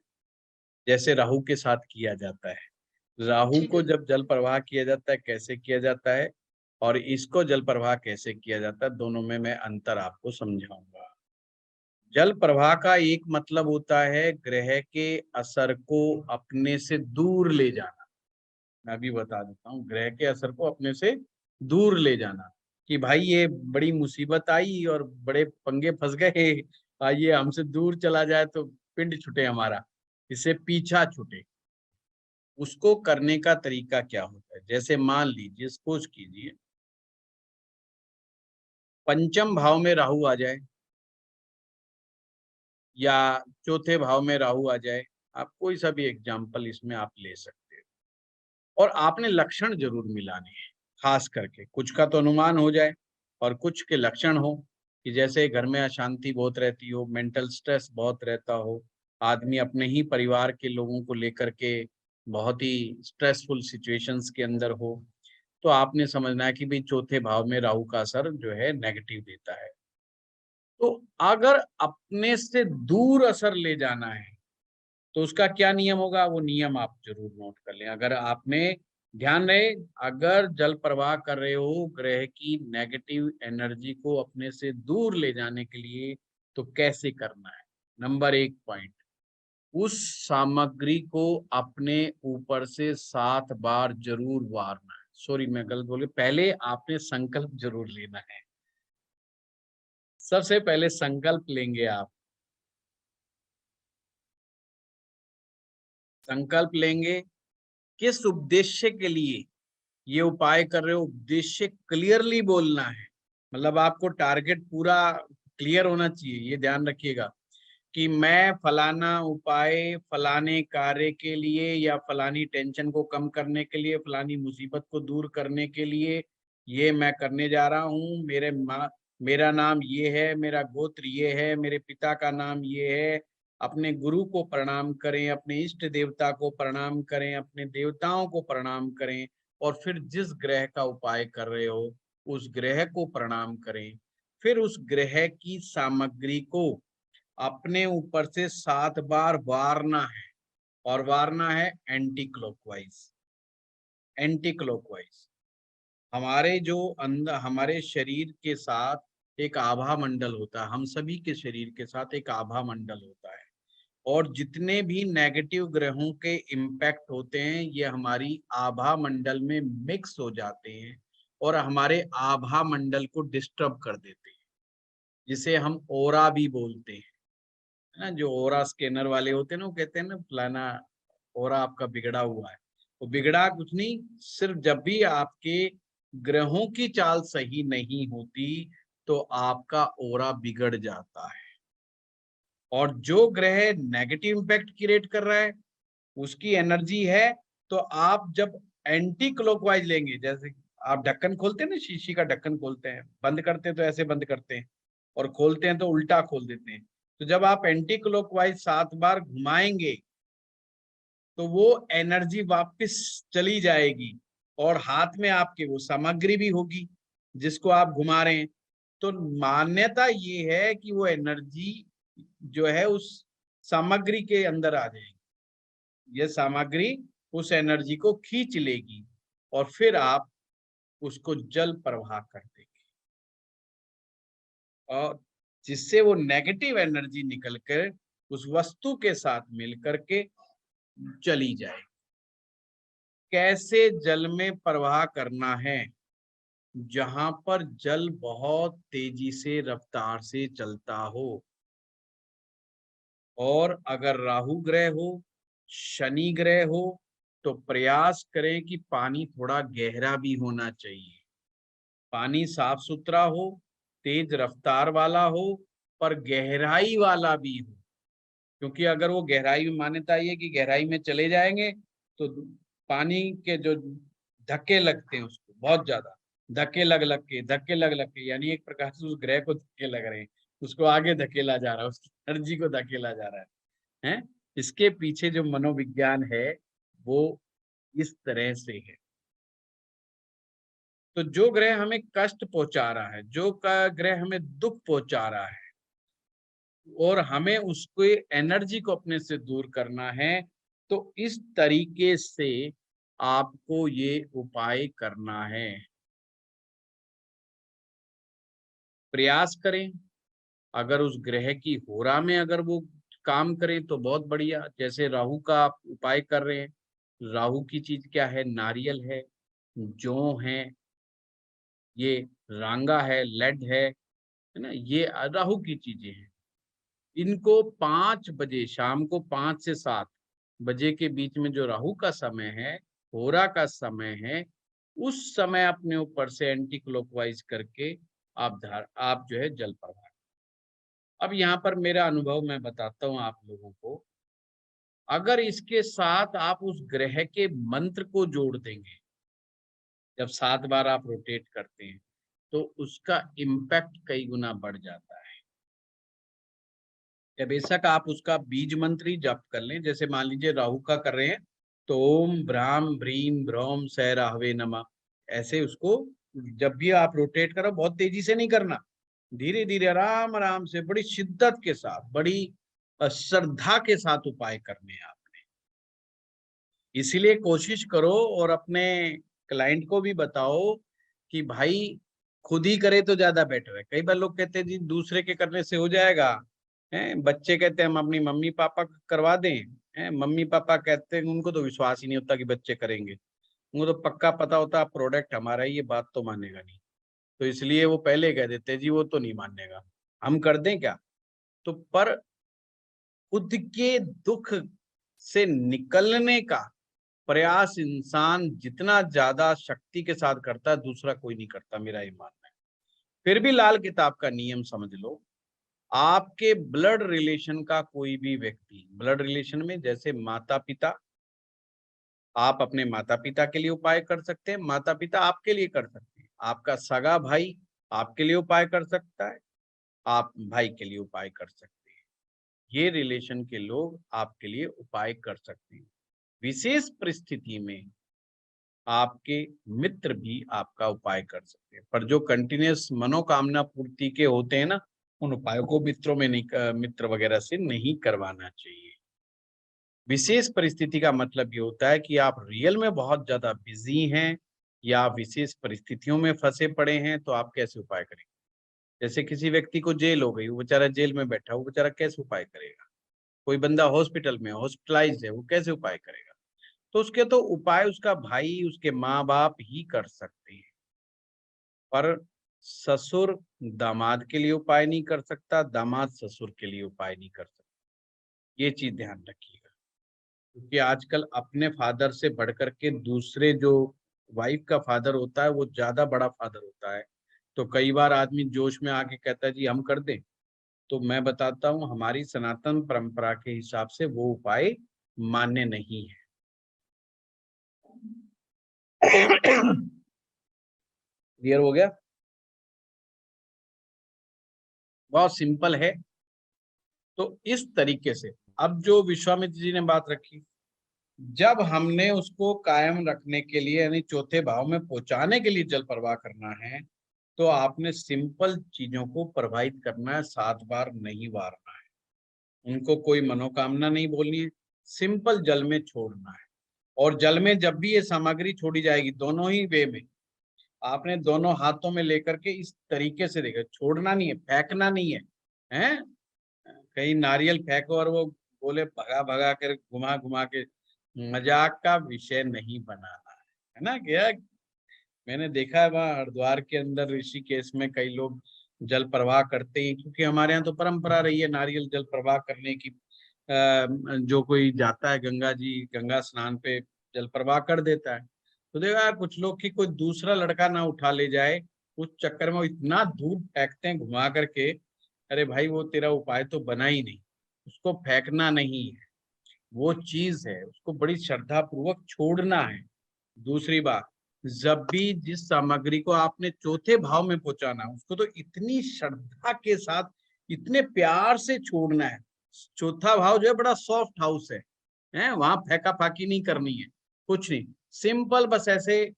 जैसे राहु के साथ किया जाता है, राहु ठीक को है। जब जल प्रवाह किया जाता है कैसे किया जाता है, और इसको जल प्रवाह कैसे किया जाता है, दोनों में मैं अंतर आपको समझाऊंगा। जल प्रवाह का एक मतलब होता है ग्रह के असर को अपने से दूर ले जाना। मैं भी बता देता हूँ, ग्रह के असर को अपने से दूर ले जाना, कि भाई ये बड़ी मुसीबत आई और बड़े पंगे फंस गए, ये हमसे दूर चला जाए तो पिंड छूटे हमारा, इससे पीछा छूटे। उसको करने का तरीका क्या होता है? जैसे मान लीजिए, सपोज कीजिए पंचम भाव में राहु आ जाए या चौथे भाव में राहु आ जाए, आप कोई सा भी एग्जाम्पल इसमें आप ले सकते हो, और आपने लक्षण जरूर मिलाने हैं। खास करके कुछ का तो अनुमान हो जाए और कुछ के लक्षण हो, कि जैसे घर में अशांति बहुत रहती हो, मेंटल स्ट्रेस बहुत रहता हो, आदमी अपने ही परिवार के लोगों को लेकर के बहुत ही स्ट्रेसफुल सिचुएशंस के अंदर हो, तो आपने समझना है कि भाई चौथे भाव में राहु का असर जो है नेगेटिव देता है। तो अगर अपने से दूर असर ले जाना है तो उसका क्या नियम होगा, वो नियम आप जरूर नोट कर लें। अगर आपने ध्यान रहे, अगर जल प्रवाह कर रहे हो ग्रह की नेगेटिव एनर्जी को अपने से दूर ले जाने के लिए, तो कैसे करना है? नंबर 1 पॉइंट, उस सामग्री को अपने ऊपर से 7 बार जरूर वारना है। सॉरी मैं गलत बोले, पहले आपने संकल्प जरूर लेना है। सबसे पहले संकल्प लेंगे आप, संकल्प लेंगे किस उद्देश्य के लिए ये उपाय कर रहे हो, उद्देश्य क्लियरली बोलना है। मतलब आपको टारगेट पूरा क्लियर होना चाहिए, ये ध्यान रखिएगा कि मैं फलाना उपाय फलाने कार्य के लिए या फलानी टेंशन को कम करने के लिए, फलानी मुसीबत को दूर करने के लिए ये मैं करने जा रहा हूँ। मेरा नाम ये है, मेरा गोत्र ये है, मेरे पिता का नाम ये है। अपने गुरु को प्रणाम करें, अपने इष्ट देवता को प्रणाम करें, अपने देवताओं को प्रणाम करें, और फिर जिस ग्रह का उपाय कर रहे हो उस ग्रह को प्रणाम करें। फिर उस ग्रह की सामग्री को अपने ऊपर से 7 बार वारना है, और वारना है एंटी क्लॉकवाइज। एंटी क्लॉकवाइज हमारे जो अंदर, हमारे शरीर के साथ एक आभा मंडल होता है, हम सभी के शरीर के साथ एक आभा मंडल होता है, और जितने भी नेगेटिव ग्रहों के इम्पैक्ट होते हैं ये हमारी आभा मंडल में मिक्स हो जाते हैं और हमारे आभा मंडल को डिस्टर्ब कर देते हैं, जिसे हम ओरा भी बोलते हैं, है ना। जो ओरा स्कैनर वाले होते हैं ना, वो कहते हैं ना फलाना ओरा आपका बिगड़ा हुआ है। वो बिगड़ा कुछ नहीं, सिर्फ जब भी आपके ग्रहों की चाल सही नहीं होती तो आपका ओरा बिगड़ जाता है। और जो ग्रह नेगेटिव इंपैक्ट क्रिएट कर रहा है उसकी एनर्जी है, तो आप जब एंटी क्लॉकवाइज लेंगे, जैसे आप ढक्कन खोलते हैं ना, शीशी का ढक्कन खोलते हैं, बंद करते हैं तो ऐसे बंद करते हैं और खोलते हैं तो उल्टा खोल देते हैं। तो जब आप एंटी क्लॉकवाइज 7 बार घुमाएंगे तो वो एनर्जी वापस चली जाएगी और हाथ में आपके वो सामग्री भी होगी जिसको आप घुमा रहे हैं। तो मान्यता ये है कि वो एनर्जी जो है उस सामग्री के अंदर आ जाएगी, ये सामग्री उस एनर्जी को खींच लेगी और फिर आप उसको जल प्रवाह कर देंगे, और जिससे वो नेगेटिव एनर्जी निकलकर उस वस्तु के साथ मिल करके चली जाए। कैसे जल में प्रवाह करना है? जहां पर जल बहुत तेजी से रफ्तार से चलता हो, और अगर राहु ग्रह हो, शनि ग्रह हो, तो प्रयास करें कि पानी थोड़ा गहरा भी होना चाहिए। पानी साफ सुथरा हो, तेज रफ्तार वाला हो, पर गहराई वाला भी हो। क्योंकि अगर वो गहराई में, मान्यता ये कि गहराई में चले जाएंगे तो पानी के जो धक्के लगते हैं उसको बहुत ज्यादा धक्के लग के यानी एक प्रकार से उस ग्रह को धक्के लग रहे हैं, उसको आगे धकेला जा रहा है, उसकी एनर्जी को धकेला जा रहा है। इसके पीछे जो मनोविज्ञान है वो इस तरह से है। तो जो ग्रह हमें कष्ट पहुंचा रहा है, जो का ग्रह हमें दुख पहुंचा रहा है और हमें उसको एनर्जी को अपने से दूर करना है, तो इस तरीके से आपको ये उपाय करना है। प्रयास करें, अगर उस ग्रह की होरा में अगर वो काम करें तो बहुत बढ़िया। जैसे राहु का आप उपाय कर रहे हैं, राहु की चीज क्या है? नारियल है, जौ है, ये रांगा है, लेड है ना, ये राहु की चीजें हैं। इनको 5 बजे शाम को, 5 से 7 बजे के बीच में जो राहु का समय है, होरा का समय है, उस समय अपने ऊपर से एंटी क्लॉकवाइज करके आप जो है जल प्रवाह। अब यहाँ पर मेरा अनुभव मैं बताता हूँ आप लोगों को। अगर इसके साथ आप उस ग्रह के मंत्र को जोड़ देंगे, जब 7 बार आप रोटेट करते हैं तो उसका इम्पैक्ट कई गुना बढ़ जाता है। या बेशक आप उसका बीज मंत्र ही जप कर लें, जैसे मान लीजिए राहु का कर रहे हैं तो ओम ब्राह्म ब्रीम ब्रह्म स राहवे नमः, ऐसे उसको जब भी आप रोटेट करो बहुत तेजी से नहीं करना, धीरे धीरे आराम आराम से बड़ी शिद्दत के साथ, बड़ी श्रद्धा के साथ उपाय करने हैं आपने। इसीलिए कोशिश करो और अपने क्लाइंट को भी बताओ कि भाई खुद ही करे तो ज्यादा बेटर है। कई बार लोग कहते हैं जी दूसरे के करने से हो जाएगा, हैं बच्चे कहते हैं हम अपनी मम्मी पापा करवा दें, हैं मम्मी पापा कहते हैं उनको तो विश्वास ही नहीं होता कि बच्चे करेंगे, उनको तो पक्का पता होता प्रोडक्ट हमारा ही, ये बात तो मानेगा नहीं, तो इसलिए वो पहले कह देते हैं जी वो तो नहीं मानेगा। हम कर दें क्या? तो पर खुद के दुख से निकलने का प्रयास इंसान जितना ज्यादा शक्ति के साथ करता है, दूसरा कोई नहीं करता, मेरा ये मानना है। फिर भी लाल किताब का नियम समझ लो, आपके ब्लड रिलेशन का कोई भी व्यक्ति, ब्लड रिलेशन में जैसे माता पिता, आप अपने माता पिता के लिए उपाय कर सकते हैं, माता पिता आपके लिए कर सकते हैं, आपका सगा भाई आपके लिए उपाय कर सकता है, आप भाई के लिए उपाय कर सकते हैं। ये रिलेशन के लोग आपके लिए उपाय कर सकते हैं। विशेष परिस्थिति में आपके मित्र भी आपका उपाय कर सकते हैं, पर जो कंटिन्यूअस मनोकामना पूर्ति के होते हैं ना, उन उपायों को मित्रों में नहीं, मित्र वगैरह से नहीं करवाना चाहिए। विशेष परिस्थिति का मतलब ये होता है कि आप रियल में बहुत ज्यादा बिजी हैं या विशेष परिस्थितियों में फंसे पड़े हैं, तो आप कैसे उपाय करेंगे? जैसे किसी व्यक्ति को जेल हो गई, वो बेचारा जेल में बैठा, वो बेचारा कैसे उपाय करेगा? कोई बंदा हॉस्पिटल में हॉस्पिटलाइज्ड है, वो कैसे उपाय करेगा? तो उसके तो उपाय उसका भाई, उसके माँ बाप ही कर सकते हैं, पर ससुर दामाद के लिए उपाय नहीं कर सकता, दामाद ससुर के लिए उपाय नहीं कर सकता। ये चीज ध्यान रखिएगा, क्योंकि आजकल अपने फादर से बढ़कर के दूसरे जो वाइफ का फादर होता है, वो ज्यादा बड़ा फादर होता है। तो कई बार आदमी जोश में आके कहता है जी हम कर दें, तो मैं बताता हूँ हमारी सनातन परंपरा के हिसाब से वो उपाय मान्य नहीं है। क्लियर हो गया? बहुत सिंपल है। तो इस तरीके से अब जो विश्वामित्र जी ने बात रखी, जब हमने उसको कायम रखने के लिए यानी चौथे भाव में पहुंचाने के लिए जल प्रवाह करना है, तो आपने सिंपल चीजों को प्रवाहित करना है, 7 बार नहीं वारना है, उनको कोई मनोकामना नहीं बोलनी है, सिंपल जल में छोड़ना है। और जल में जब भी ये सामग्री छोड़ी जाएगी, दोनों ही वे में, आपने दोनों हाथों में लेकर के इस तरीके से देखा, छोड़ना नहीं है, फेंकना नहीं है, हैं? कहीं नारियल फेंको और वो बोले भगा भगा कर घुमा घुमा के, मजाक का विषय नहीं बनाना है ना? क्या मैंने देखा है वहाँ हरिद्वार के अंदर ऋषिकेश में कई लोग जल प्रवाह करते हैं, क्योंकि हमारे यहाँ तो परंपरा रही है नारियल जल प्रवाह करने की। जो कोई जाता है गंगा जी, गंगा स्नान पे जल प्रवाह कर देता है। तो देखा कुछ लोग की कोई दूसरा लड़का ना उठा ले जाए, उस चक्कर में वो इतना दूर फेंकते हैं घुमा करके। अरे भाई वो तेरा उपाय तो बना ही नहीं, उसको फेंकना नहीं है, वो चीज है, उसको बड़ी श्रद्धा पूर्वक छोड़ना है। दूसरी बात, जब भी जिस सामग्री को आपने चौथे भाव में पहुंचाना, उसको तो इतनी श्रद्धा के साथ, इतने प्यार से छोड़ना है। चौथा भाव जो है बड़ा सॉफ्ट हाउस है, वहां फेंका फाकी नहीं करनी है, कुछ नहीं, सिंपल बस ऐसे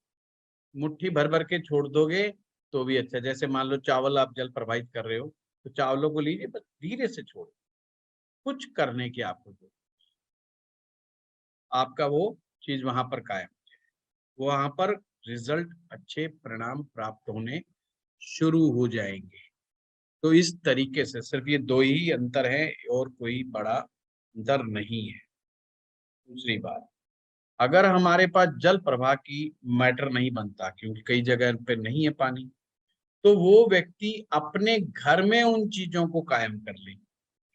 मुट्ठी भर भर के छोड़ दोगे तो भी अच्छा। जैसे मान लो चावल आप जल प्रवाहित कर रहे हो, तो चावलों को लीजिए, बस धीरे से छोड़ो, कुछ करने की आपको जरूरत, आपका वो चीज वहां पर कायम, वहां पर रिजल्ट, अच्छे परिणाम प्राप्त होने शुरू हो जाएंगे। तो इस तरीके से सिर्फ ये 2 ही अंतर है और कोई बड़ा अंतर नहीं है। दूसरी बात, अगर हमारे पास जल प्रवाह की मैटर नहीं बनता, क्योंकि कई जगह पे नहीं है पानी, तो वो व्यक्ति अपने घर में उन चीजों को कायम कर ले।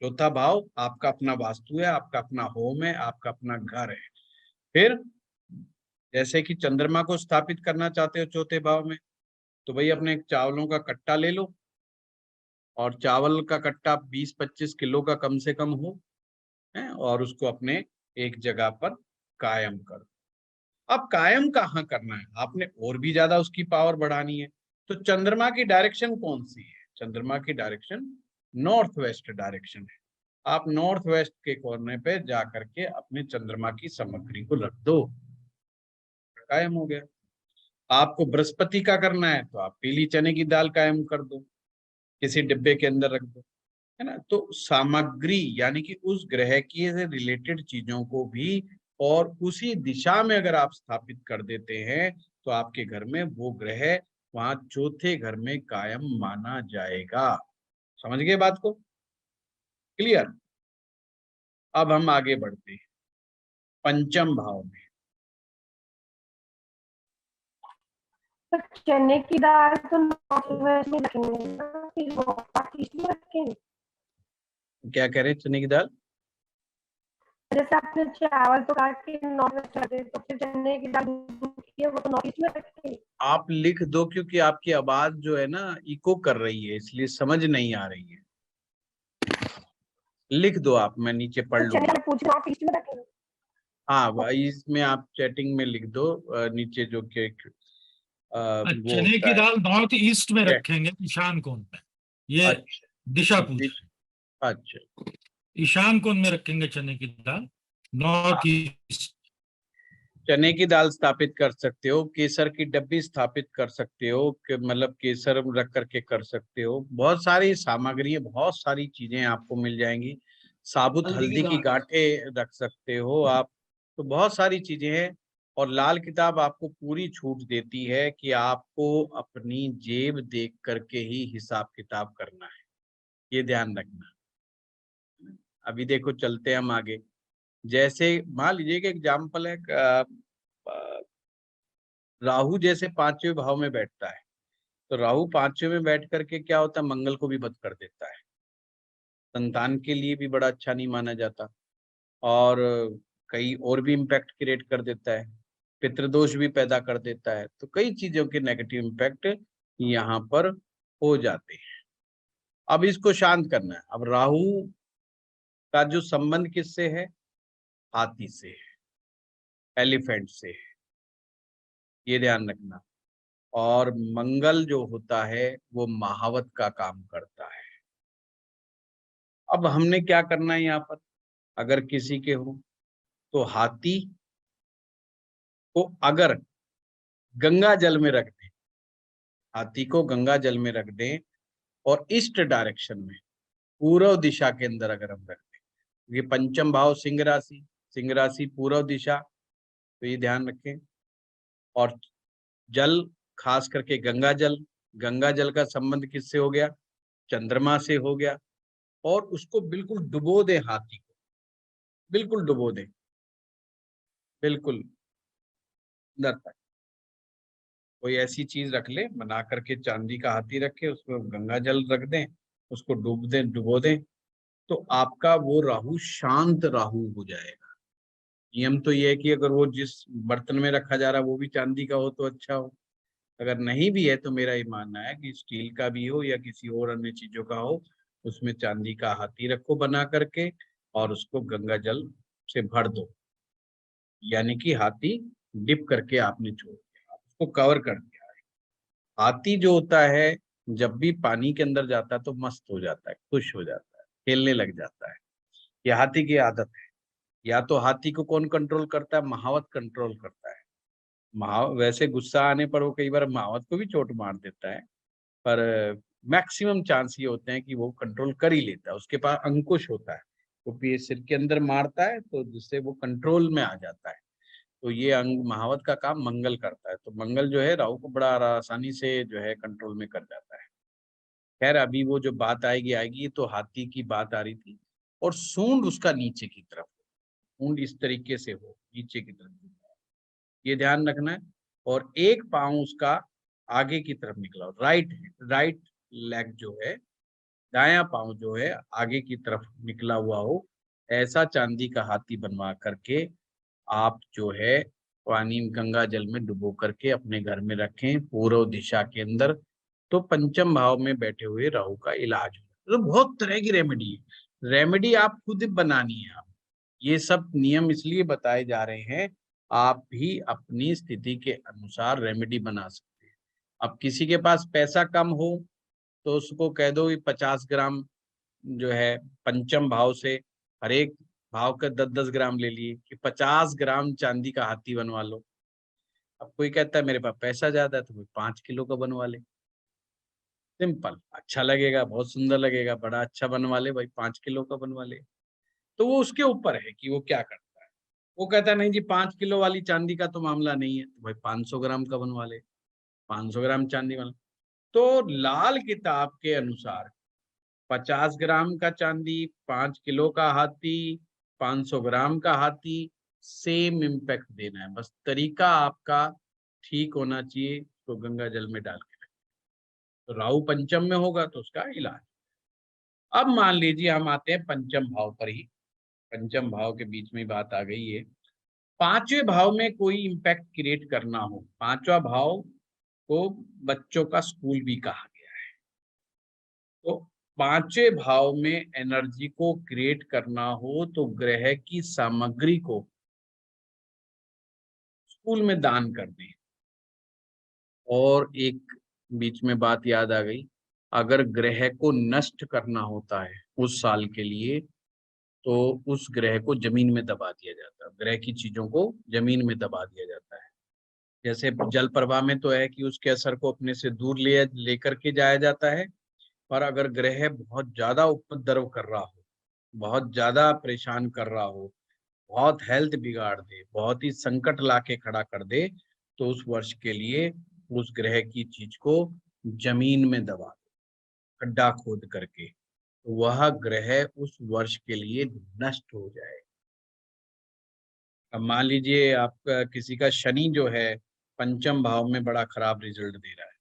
चौथा भाव आपका अपना वास्तु है, आपका अपना होम है, आपका अपना घर है। फिर जैसे कि चंद्रमा को स्थापित करना चाहते हो चौथे भाव में, तो भाई अपने एक चावलों का कट्टा ले लो, और चावल का कट्टा 20-25 किलो का कम से कम हो, है, और उसको अपने एक जगह पर कायम करो। अब कायम कहाँ करना है, आपने और भी ज्यादा उसकी पावर बढ़ानी है, तो चंद्रमा की डायरेक्शन कौन सी है? चंद्रमा की डायरेक्शन नॉर्थ वेस्ट डायरेक्शन है। आप नॉर्थ वेस्ट के कोने पे जा करके अपने चंद्रमा की सामग्री को रख दो, कायम हो गया। आपको बृहस्पति का करना है, तो आप पीली चने की दाल कायम कर दो, किसी डिब्बे के अंदर रख दो, है ना? तो सामग्री यानी कि उस ग्रह की से रिलेटेड चीजों को भी और उसी दिशा में अगर आप स्थापित कर देते हैं, तो आपके घर में वो ग्रह वहां चौथे घर में कायम माना जाएगा। समझ गए बात को? क्लियर? अब हम आगे बढ़ते हैं पंचम भाव में। तो चने की दाल तो नॉर्थ वेस्ट में रखेंगे ना, फिर नॉर्थ ईस्ट में रखेंगे। क्या कह रहे हैं, चने की दाल? जैसे आपने चावल तो काट के नॉर्थ वेस्ट रख दे, तो फिर चने की दाल की है, वो तो नॉर्थ ईस्ट में रखेंगे। आप लिख दो, क्योंकि आपकी आवाज जो है ना इको कर रही है, इसलिए समझ नहीं आ रही है। लिख दो आप, मैं नीचे पढ़ तो चने लूंगा। की पूछ नॉर्थ ईस्ट में रखेंगे। हाँ भाई, इसमें आप चैटिंग में लिख दो नीचे जो कि वो चने होता की है। दाल नॉर्थ ईस्ट में क्या? रखेंगे, ईशान कोण में। ये अच्छा, दिशा पूछ रहे हैं। अच्छा। ईशान कोण में रखेंगे चने की दाल, नॉर्थ ईस्ट। चने की दाल स्थापित कर सकते हो, केसर की डब्बी स्थापित कर सकते हो, मतलब केसर रख करके कर सकते हो। बहुत सारी सामग्री, बहुत सारी चीजें आपको मिल जाएंगी। साबुत हल्दी की गांठें रख सकते हो आप। तो बहुत सारी चीजें हैं। और लाल किताब आपको पूरी छूट देती है कि आपको अपनी जेब देख करके ही हिसाब किताब करना है, ये ध्यान रखना। अभी देखो, चलते हैं हम आगे। जैसे मान लीजिए कि एग्जाम्पल है, अ, राहु जैसे पांचवें भाव में बैठता है, तो राहु पांचवें में बैठ करके क्या होता है, मंगल को भी वध कर देता है। संतान के लिए भी बड़ा अच्छा नहीं माना जाता, और कई और भी इम्पैक्ट क्रिएट कर देता है। पितृदोष भी पैदा कर देता है। तो कई चीजों के नेगेटिव इम्पैक्ट यहाँ पर हो जाते हैं। अब इसको शांत करना है। अब राहु का जो संबंध किससे है? हाथी से है, एलिफेंट से है, ये ध्यान रखना। और मंगल जो होता है वो महावत का काम करता है। अब हमने क्या करना है यहाँ पर, अगर किसी के हो तो हाथी को अगर गंगा जल में रख दें, हाथी को गंगा जल में रख दें, और ईस्ट डायरेक्शन में, पूर्व दिशा के अंदर अगर हम रख दें, ये पंचम भाव सिंह राशि पूर्व दिशा, तो ये ध्यान रखें। और जल, खास करके गंगा जल का संबंध किससे हो गया? चंद्रमा से हो गया। और उसको बिल्कुल डुबो दे, हाथी को बिल्कुल डुबो दे, बिल्कुल अंदर तक। कोई ऐसी चीज रख ले बना करके, चांदी का हाथी रखे, उसमें गंगा जल रख दें, उसको डुबो दें, तो आपका वो राहु शांत राहु हो जाएगा। नियम तो ये है कि अगर वो जिस बर्तन में रखा जा रहा है वो भी चांदी का हो तो अच्छा हो। अगर नहीं भी है तो मेरा ये मानना है कि स्टील का भी हो या किसी और अन्य चीजों का हो, उसमें चांदी का हाथी रखो बना करके, और उसको गंगा जल से भर दो। यानी कि हाथी डिप करके आपने छोड़ दिया, आप उसको कवर कर दिया। हाथी जो होता है, जब भी पानी के अंदर जाता है तो मस्त हो जाता है, खुश हो जाता है, खेलने लग जाता है। ये हाथी की आदत है। या तो हाथी को कौन कंट्रोल करता है? महावत कंट्रोल करता है। वैसे गुस्सा आने पर वो कई बार महावत को भी चोट मार देता है, पर मैक्सिमम चांस ये होते हैं कि वो कंट्रोल कर ही लेता है। उसके पास अंकुश होता है, वो सिर के अंदर मारता है तो जिससे वो कंट्रोल में आ जाता है। तो ये अंग महावत का काम मंगल करता है। तो मंगल जो है राहु को बड़ा आसानी से जो है कंट्रोल में कर जाता है। खैर, अभी वो जो बात आएगी आएगी, तो हाथी की बात आ रही थी। और सूंड उसका नीचे की तरफ, सूंड इस तरीके से हो, नीचे की तरफ, ये ध्यान रखना है। और एक पांव उसका आगे की तरफ निकला हो, राइट लेग जो है, दायां पांव जो है आगे की तरफ निकला हुआ हो, ऐसा चांदी का हाथी बनवा करके आप जो है पानी गंगा जल में डुबो करके अपने घर में रखें, पूर्व दिशा के अंदर। तो पंचम भाव में बैठे हुए राहु का इलाज हो। तो बहुत तरह की रेमेडी है, रेमेडी आप खुद बनानी है। आप ये सब नियम इसलिए बताए जा रहे हैं, आप भी अपनी स्थिति के अनुसार रेमेडी बना सकते हैं। अब किसी के पास पैसा कम हो तो उसको कह दो 50 ग्राम जो है पंचम भाव से, हर एक भाव का 10-10 ग्राम ले लिए, कि 50 ग्राम चांदी का हाथी बनवा लो। अब कोई कहता है मेरे पास पैसा ज्यादा है, तो कोई 5 किलो का बनवा ले। सिंपल, अच्छा लगेगा, बहुत सुंदर लगेगा, बड़ा अच्छा बनवा ले भाई, 5 किलो का बनवा ले। तो वो उसके ऊपर है कि वो क्या करता है। वो कहता है नहीं जी, 5 किलो वाली चांदी का तो मामला नहीं है, तो भाई 500 ग्राम का बनवा ले, 500 ग्राम चांदी वाला। तो लाल किताब के अनुसार 50 ग्राम का चांदी, 5 किलो का हाथी, 500 ग्राम का हाथी, सेम इम्पैक्ट देना है। बस तरीका आपका ठीक होना चाहिए, उसको गंगा जल में डाल के रखें। तो राहु पंचम में होगा तो उसका इलाज। अब मान लीजिए हम आते हैं पंचम भाव पर ही, पंचम भाव के बीच में बात आ गई है। पांचवें भाव में कोई इम्पैक्ट क्रिएट करना हो, पांचवा भाव को बच्चों का स्कूल भी कहा गया है, तो पांचवें भाव में एनर्जी को क्रिएट करना हो तो ग्रह की सामग्री को स्कूल में दान कर दें। और एक बीच में बात याद आ गई, अगर ग्रह को नष्ट करना होता है उस साल के लिए तो उस ग्रह को जमीन में दबा दिया जाता है, ग्रह की चीजों को जमीन में दबा दिया जाता है। जैसे जल प्रवाह में तो है कि उसके असर को अपने से दूर लेकर के जाया जाता है, पर अगर ग्रह बहुत ज्यादा उपद्रव कर रहा हो, बहुत ज्यादा परेशान कर रहा हो, बहुत हेल्थ बिगाड़ दे, बहुत ही संकट लाके खड़ा कर दे, तो उस वर्ष के लिए उस ग्रह की चीज को जमीन में दबा दो, खड्डा खोद करके, तो वह ग्रह उस वर्ष के लिए नष्ट हो जाए। अब मान लीजिए आपका किसी का शनि जो है पंचम भाव में बड़ा खराब रिजल्ट दे रहा है,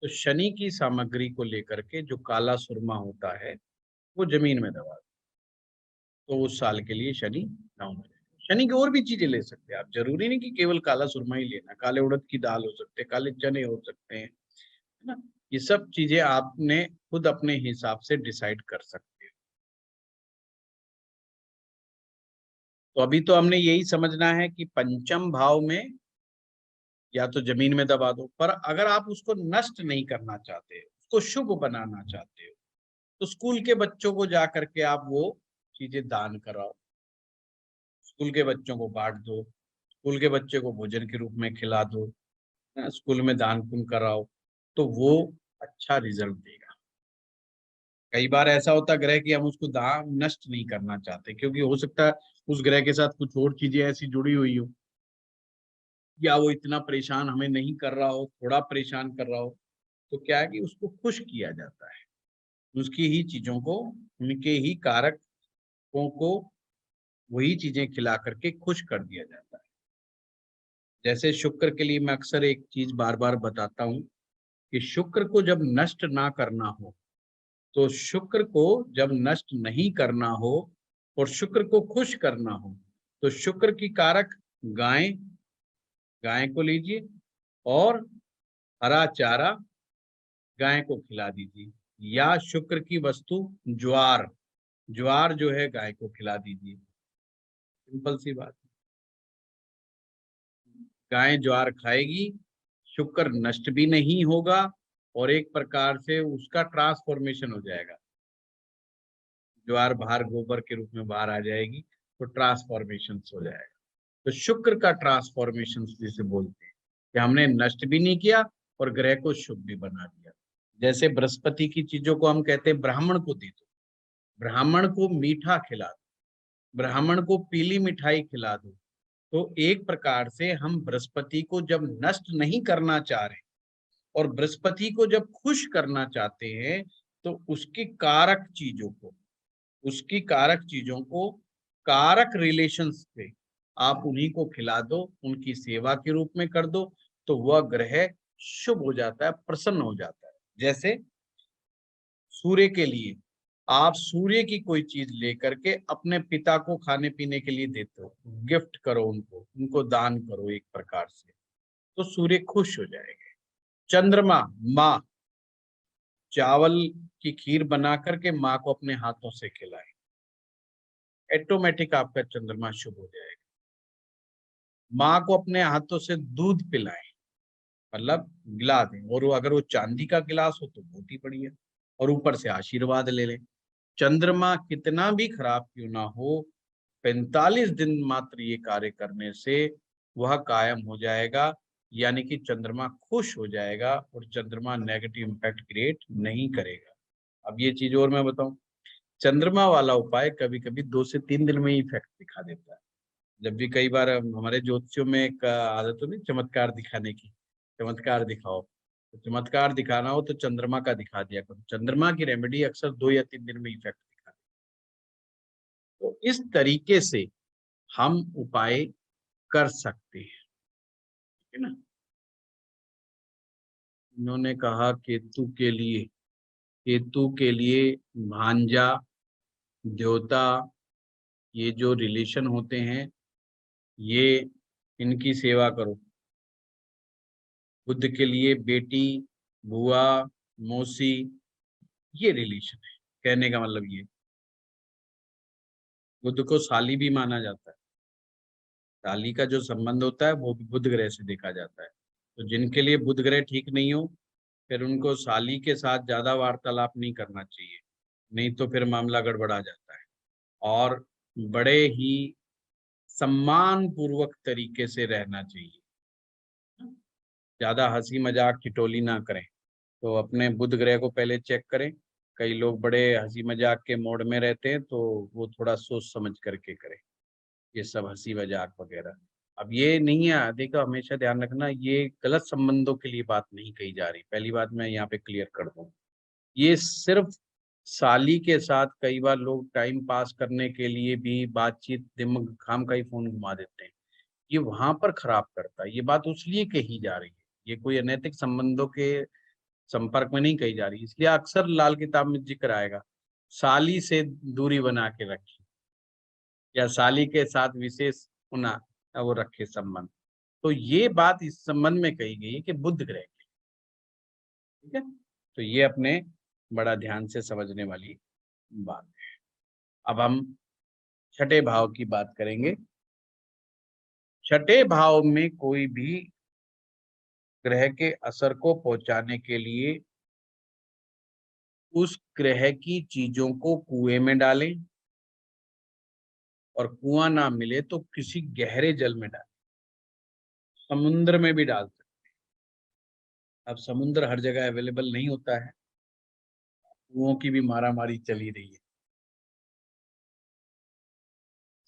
तो शनि की सामग्री को लेकर के जो काला सुरमा होता है वो जमीन में दबा दो, तो उस साल के लिए शनि डाउन हो जाएगा। शनि की और भी चीजें ले सकते हैं आप, जरूरी नहीं कि केवल काला सुरमा ही लेना, काले उड़द की दाल हो सकते हैं, काले चने हो सकते हैं, है ना। ये सब चीजें आपने खुद अपने हिसाब से डिसाइड कर सकते हो। तो अभी तो हमने यही समझना है कि पंचम भाव में या तो जमीन में दबा दो, पर अगर आप उसको नष्ट नहीं करना चाहते, उसको शुभ बनाना चाहते हो, तो स्कूल के बच्चों को जा करके आप वो चीजें दान कराओ, स्कूल के बच्चों को बांट दो, स्कूल के बच्चे को भोजन के रूप में खिला दो, स्कूल में दान पुण्य कराओ, तो वो अच्छा रिजल्ट देगा। कई बार ऐसा होता ग्रह कि हम उसको दान नष्ट नहीं करना चाहते, क्योंकि हो सकता है उस ग्रह के साथ कुछ और चीजें ऐसी जुड़ी हुई हो, या वो इतना परेशान हमें नहीं कर रहा हो, थोड़ा परेशान कर रहा हो, तो क्या है कि उसको खुश किया जाता है, उसकी ही चीजों को, उनके ही कारकों को वही चीजें खिला करके खुश कर दिया जाता है। जैसे शुक्र के लिए मैं अक्सर एक चीज बार बार बताता हूँ कि शुक्र को जब नष्ट ना करना हो, तो शुक्र को जब नष्ट नहीं करना हो और शुक्र को खुश करना हो, तो शुक्र की कारक गाय, गाय को लीजिए और हरा चारा गाय को खिला दीजिए, या शुक्र की वस्तु ज्वार, ज्वार जो है गाय को खिला दीजिए। सिंपल सी बात, गाय ज्वार खाएगी, शुक्र नष्ट भी नहीं होगा और एक प्रकार से उसका ट्रांसफॉर्मेशन हो जाएगा, ज्वार बाहर गोबर के रूप में बाहर आ जाएगी, तो ट्रांसफॉर्मेशन हो जाएगा। तो शुक्र का ट्रांसफॉर्मेशन जिसे बोलते हैं कि हमने नष्ट भी नहीं किया और ग्रह को शुभ भी बना दिया। जैसे बृहस्पति की चीजों को हम कहते हैं ब्राह्मण को दे दो, ब्राह्मण को मीठा खिला दो, ब्राह्मण को पीली मिठाई खिला दो, तो एक प्रकार से हम बृहस्पति को जब नष्ट नहीं करना चाह रहे और बृहस्पति को जब खुश करना चाहते हैं, तो उसकी कारक चीजों को, उसकी कारक चीजों को, कारक रिलेशंस पे आप उन्हीं को खिला दो, उनकी सेवा के रूप में कर दो, तो वह ग्रह शुभ हो जाता है, प्रसन्न हो जाता है। जैसे सूर्य के लिए आप सूर्य की कोई चीज लेकर के अपने पिता को खाने पीने के लिए देते हो, गिफ्ट करो उनको, उनको दान करो एक प्रकार से, तो सूर्य खुश हो जाएंगे। चंद्रमा, माँ, चावल की खीर बना करके माँ को अपने हाथों से खिलाए, ऑटोमेटिक आपका चंद्रमा शुभ हो जाएगा। माँ को अपने हाथों से दूध पिलाएं, मतलब गिला दें, और अगर वो चांदी का गिलास हो तो बहुत ही बढ़िया, और ऊपर से आशीर्वाद ले लें। चंद्रमा कितना भी खराब क्यों ना हो, 45 दिन मात्र ये कार्य करने से वह कायम हो जाएगा, यानी कि चंद्रमा खुश हो जाएगा और चंद्रमा नेगेटिव इंपैक्ट क्रिएट नहीं करेगा। अब ये चीज और मैं बताऊं, चंद्रमा वाला उपाय कभी कभी 2 से 3 दिन में ही इफेक्ट दिखा देता है। जब भी कई बार हमारे ज्योतिषियों में एक आदत होती है चमत्कार दिखाने की, चमत्कार दिखाओ, तो चमत्कार दिखाना हो तो चंद्रमा का दिखा दिया करो, चंद्रमा की रेमेडी अक्सर 2 या 3 दिन में इफेक्ट दिखा देती है। तो इस तरीके से हम उपाय कर सकते हैं, ठीक है ना। इन्होंने कहा केतु के लिए भांजा, द्योता, ये जो रिलेशन होते हैं ये इनकी सेवा करो। बुध के लिए बेटी, बुआ, मौसी, ये रिलेशन है। कहने का मतलब ये, बुध को साली भी माना जाता है। साली का जो संबंध होता है वो भी बुध ग्रह से देखा जाता है। तो जिनके लिए बुध ग्रह ठीक नहीं हो, फिर उनको साली के साथ ज्यादा वार्तालाप नहीं करना चाहिए, नहीं तो फिर मामला गड़बड़ा जाता है। और बड़े ही सम्मान पूर्वक तरीके से रहना चाहिए, ज्यादा हंसी मजाक ठिठोली ना करें। तो अपने बुध ग्रह को पहले चेक करें। कई लोग बड़े हंसी मजाक के मोड में रहते हैं, तो वो थोड़ा सोच समझ करके करें ये सब हंसी मजाक वगैरह। अब ये नहीं है, देखो हमेशा ध्यान रखना, ये गलत संबंधों के लिए बात नहीं कही जा रही। पहली बात मैं यहाँ पे क्लियर कर दूं, ये सिर्फ साली के साथ कई बार लोग टाइम पास करने के लिए भी बातचीत, दिमाग खाम का ही फोन घुमा देते हैं, ये वहां पर खराब करता है। ये बात उसलिए कही जा रही है, ये कोई अनैतिक संबंधों के संपर्क में नहीं कही जा रही। इसलिए अक्सर लाल किताब में जिक्र आएगा, साली से दूरी बना के रखी, या साली के साथ विशेष होना वो रखे संबंध। तो ये बात इस संबंध में कही गई है कि बुध ग्रह की, ठीक है। तो ये अपने बड़ा ध्यान से समझने वाली बात है। अब हम छठे भाव की बात करेंगे। छठे भाव में कोई भी ग्रह के असर को पहुंचाने के लिए उस ग्रह की चीजों को कुएं में डालें, और कुआं ना मिले तो किसी गहरे जल में डालें, समुद्र में भी डाल सकते हैं। अब समुद्र हर जगह अवेलेबल नहीं होता है, कुओं की भी मारामारी चली रही है।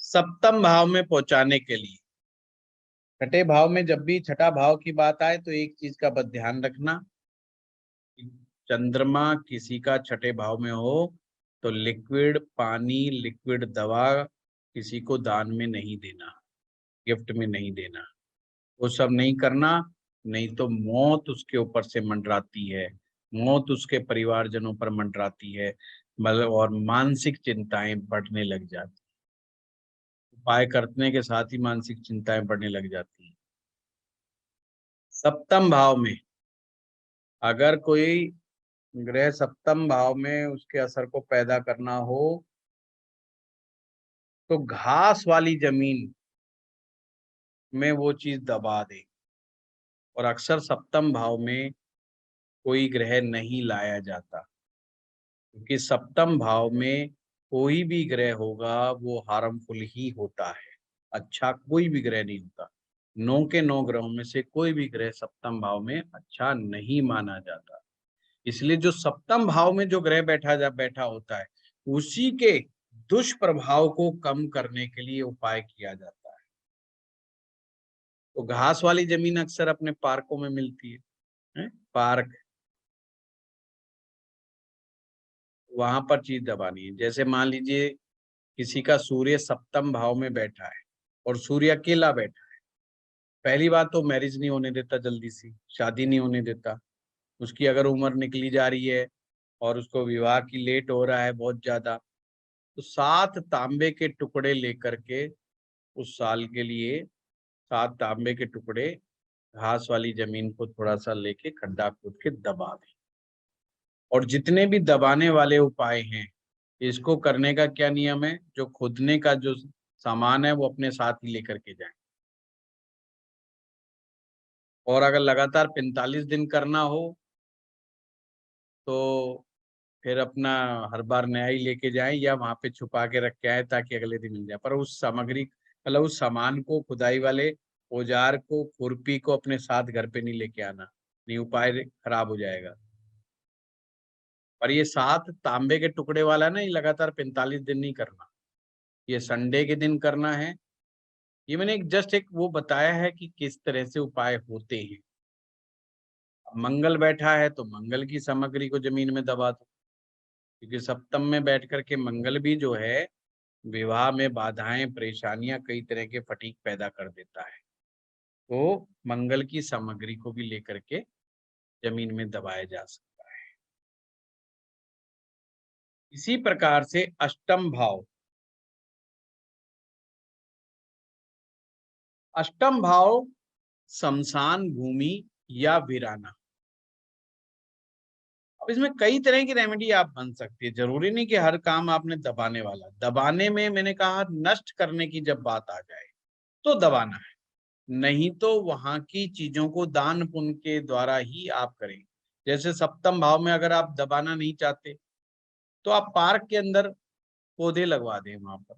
सप्तम भाव में पहुंचाने के लिए, छठे भाव में जब भी छठा भाव की बात आए तो एक चीज का बस ध्यान रखना, चंद्रमा किसी का छठे भाव में हो तो लिक्विड पानी, लिक्विड दवा किसी को दान में नहीं देना, गिफ्ट में नहीं देना, वो सब नहीं करना। नहीं तो मौत उसके ऊपर से मंडराती है, मौत उसके परिवारजनों पर मंडराती है, मतलब और मानसिक चिंताएं बढ़ने लग जाती, उपाय करने के साथ ही मानसिक चिंताएं बढ़ने लग जाती है। सप्तम भाव में अगर कोई ग्रह सप्तम भाव में उसके असर को पैदा करना हो तो घास वाली जमीन में वो चीज दबा दे। और अक्सर सप्तम भाव में कोई ग्रह नहीं लाया जाता, क्योंकि सप्तम भाव में कोई भी ग्रह होगा वो हार्मफुल ही होता है, अच्छा कोई भी ग्रह नहीं होता। 9 के 9 ग्रहों में से कोई भी ग्रह सप्तम भाव में अच्छा नहीं माना जाता। इसलिए जो सप्तम भाव में जो ग्रह बैठा होता है, उसी के दुष्प्रभाव को कम करने के लिए उपाय किया जाता है। तो घास वाली जमीन अक्सर अपने पार्कों में मिलती है? पार्क, वहां पर चीज दबानी है। जैसे मान लीजिए किसी का सूर्य सप्तम भाव में बैठा है और सूर्य अकेला बैठा है, पहली बात तो मैरिज नहीं होने देता, जल्दी सी शादी नहीं होने देता। उसकी अगर उम्र निकली जा रही है और उसको विवाह की लेट हो रहा है बहुत ज्यादा, तो 7 तांबे के टुकड़े लेकर के उस साल के लिए 7 तांबे के टुकड़े घास वाली जमीन को थोड़ा सा लेके खड्डा खोद के दबा दें। और जितने भी दबाने वाले उपाय हैं, इसको करने का क्या नियम है, जो खोदने का जो सामान है वो अपने साथ ही लेकर के जाएं। और अगर लगातार 45 दिन करना हो तो फिर अपना हर बार नया ही लेके जाएं, या वहां पे छुपा के रख के आए ताकि अगले दिन मिल जाए। पर उस सामग्री मतलब उस सामान को, खुदाई वाले औजार को, खुरपी को अपने साथ घर पे नहीं लेके आना, नहीं उपाय खराब हो जाएगा। पर ये 7 तांबे के टुकड़े वाला ना, ये लगातार 45 दिन नहीं करना, ये संडे के दिन करना है। ये मैंने जस्ट एक वो बताया है कि किस तरह से उपाय होते हैं। मंगल बैठा है तो मंगल की सामग्री को जमीन में दबा दो, क्योंकि सप्तम में बैठ करके मंगल भी जो है विवाह में बाधाएं, परेशानियां, कई तरह के फटीक पैदा कर देता है। तो मंगल की सामग्री को भी लेकर के जमीन में दबाया जा सकता है। इसी प्रकार से अष्टम भाव, अष्टम भाव शमशान भूमि या वीराना। अब इसमें कई तरह की रेमेडी आप बन सकती है, जरूरी नहीं कि हर काम आपने दबाने वाला। दबाने में मैंने कहा नष्ट करने की जब बात आ जाए तो दबाना है, नहीं तो वहां की चीजों को दान पुण्य के द्वारा ही आप करें। जैसे सप्तम भाव में अगर आप दबाना नहीं चाहते तो आप पार्क के अंदर पौधे लगवा दें, वहां पर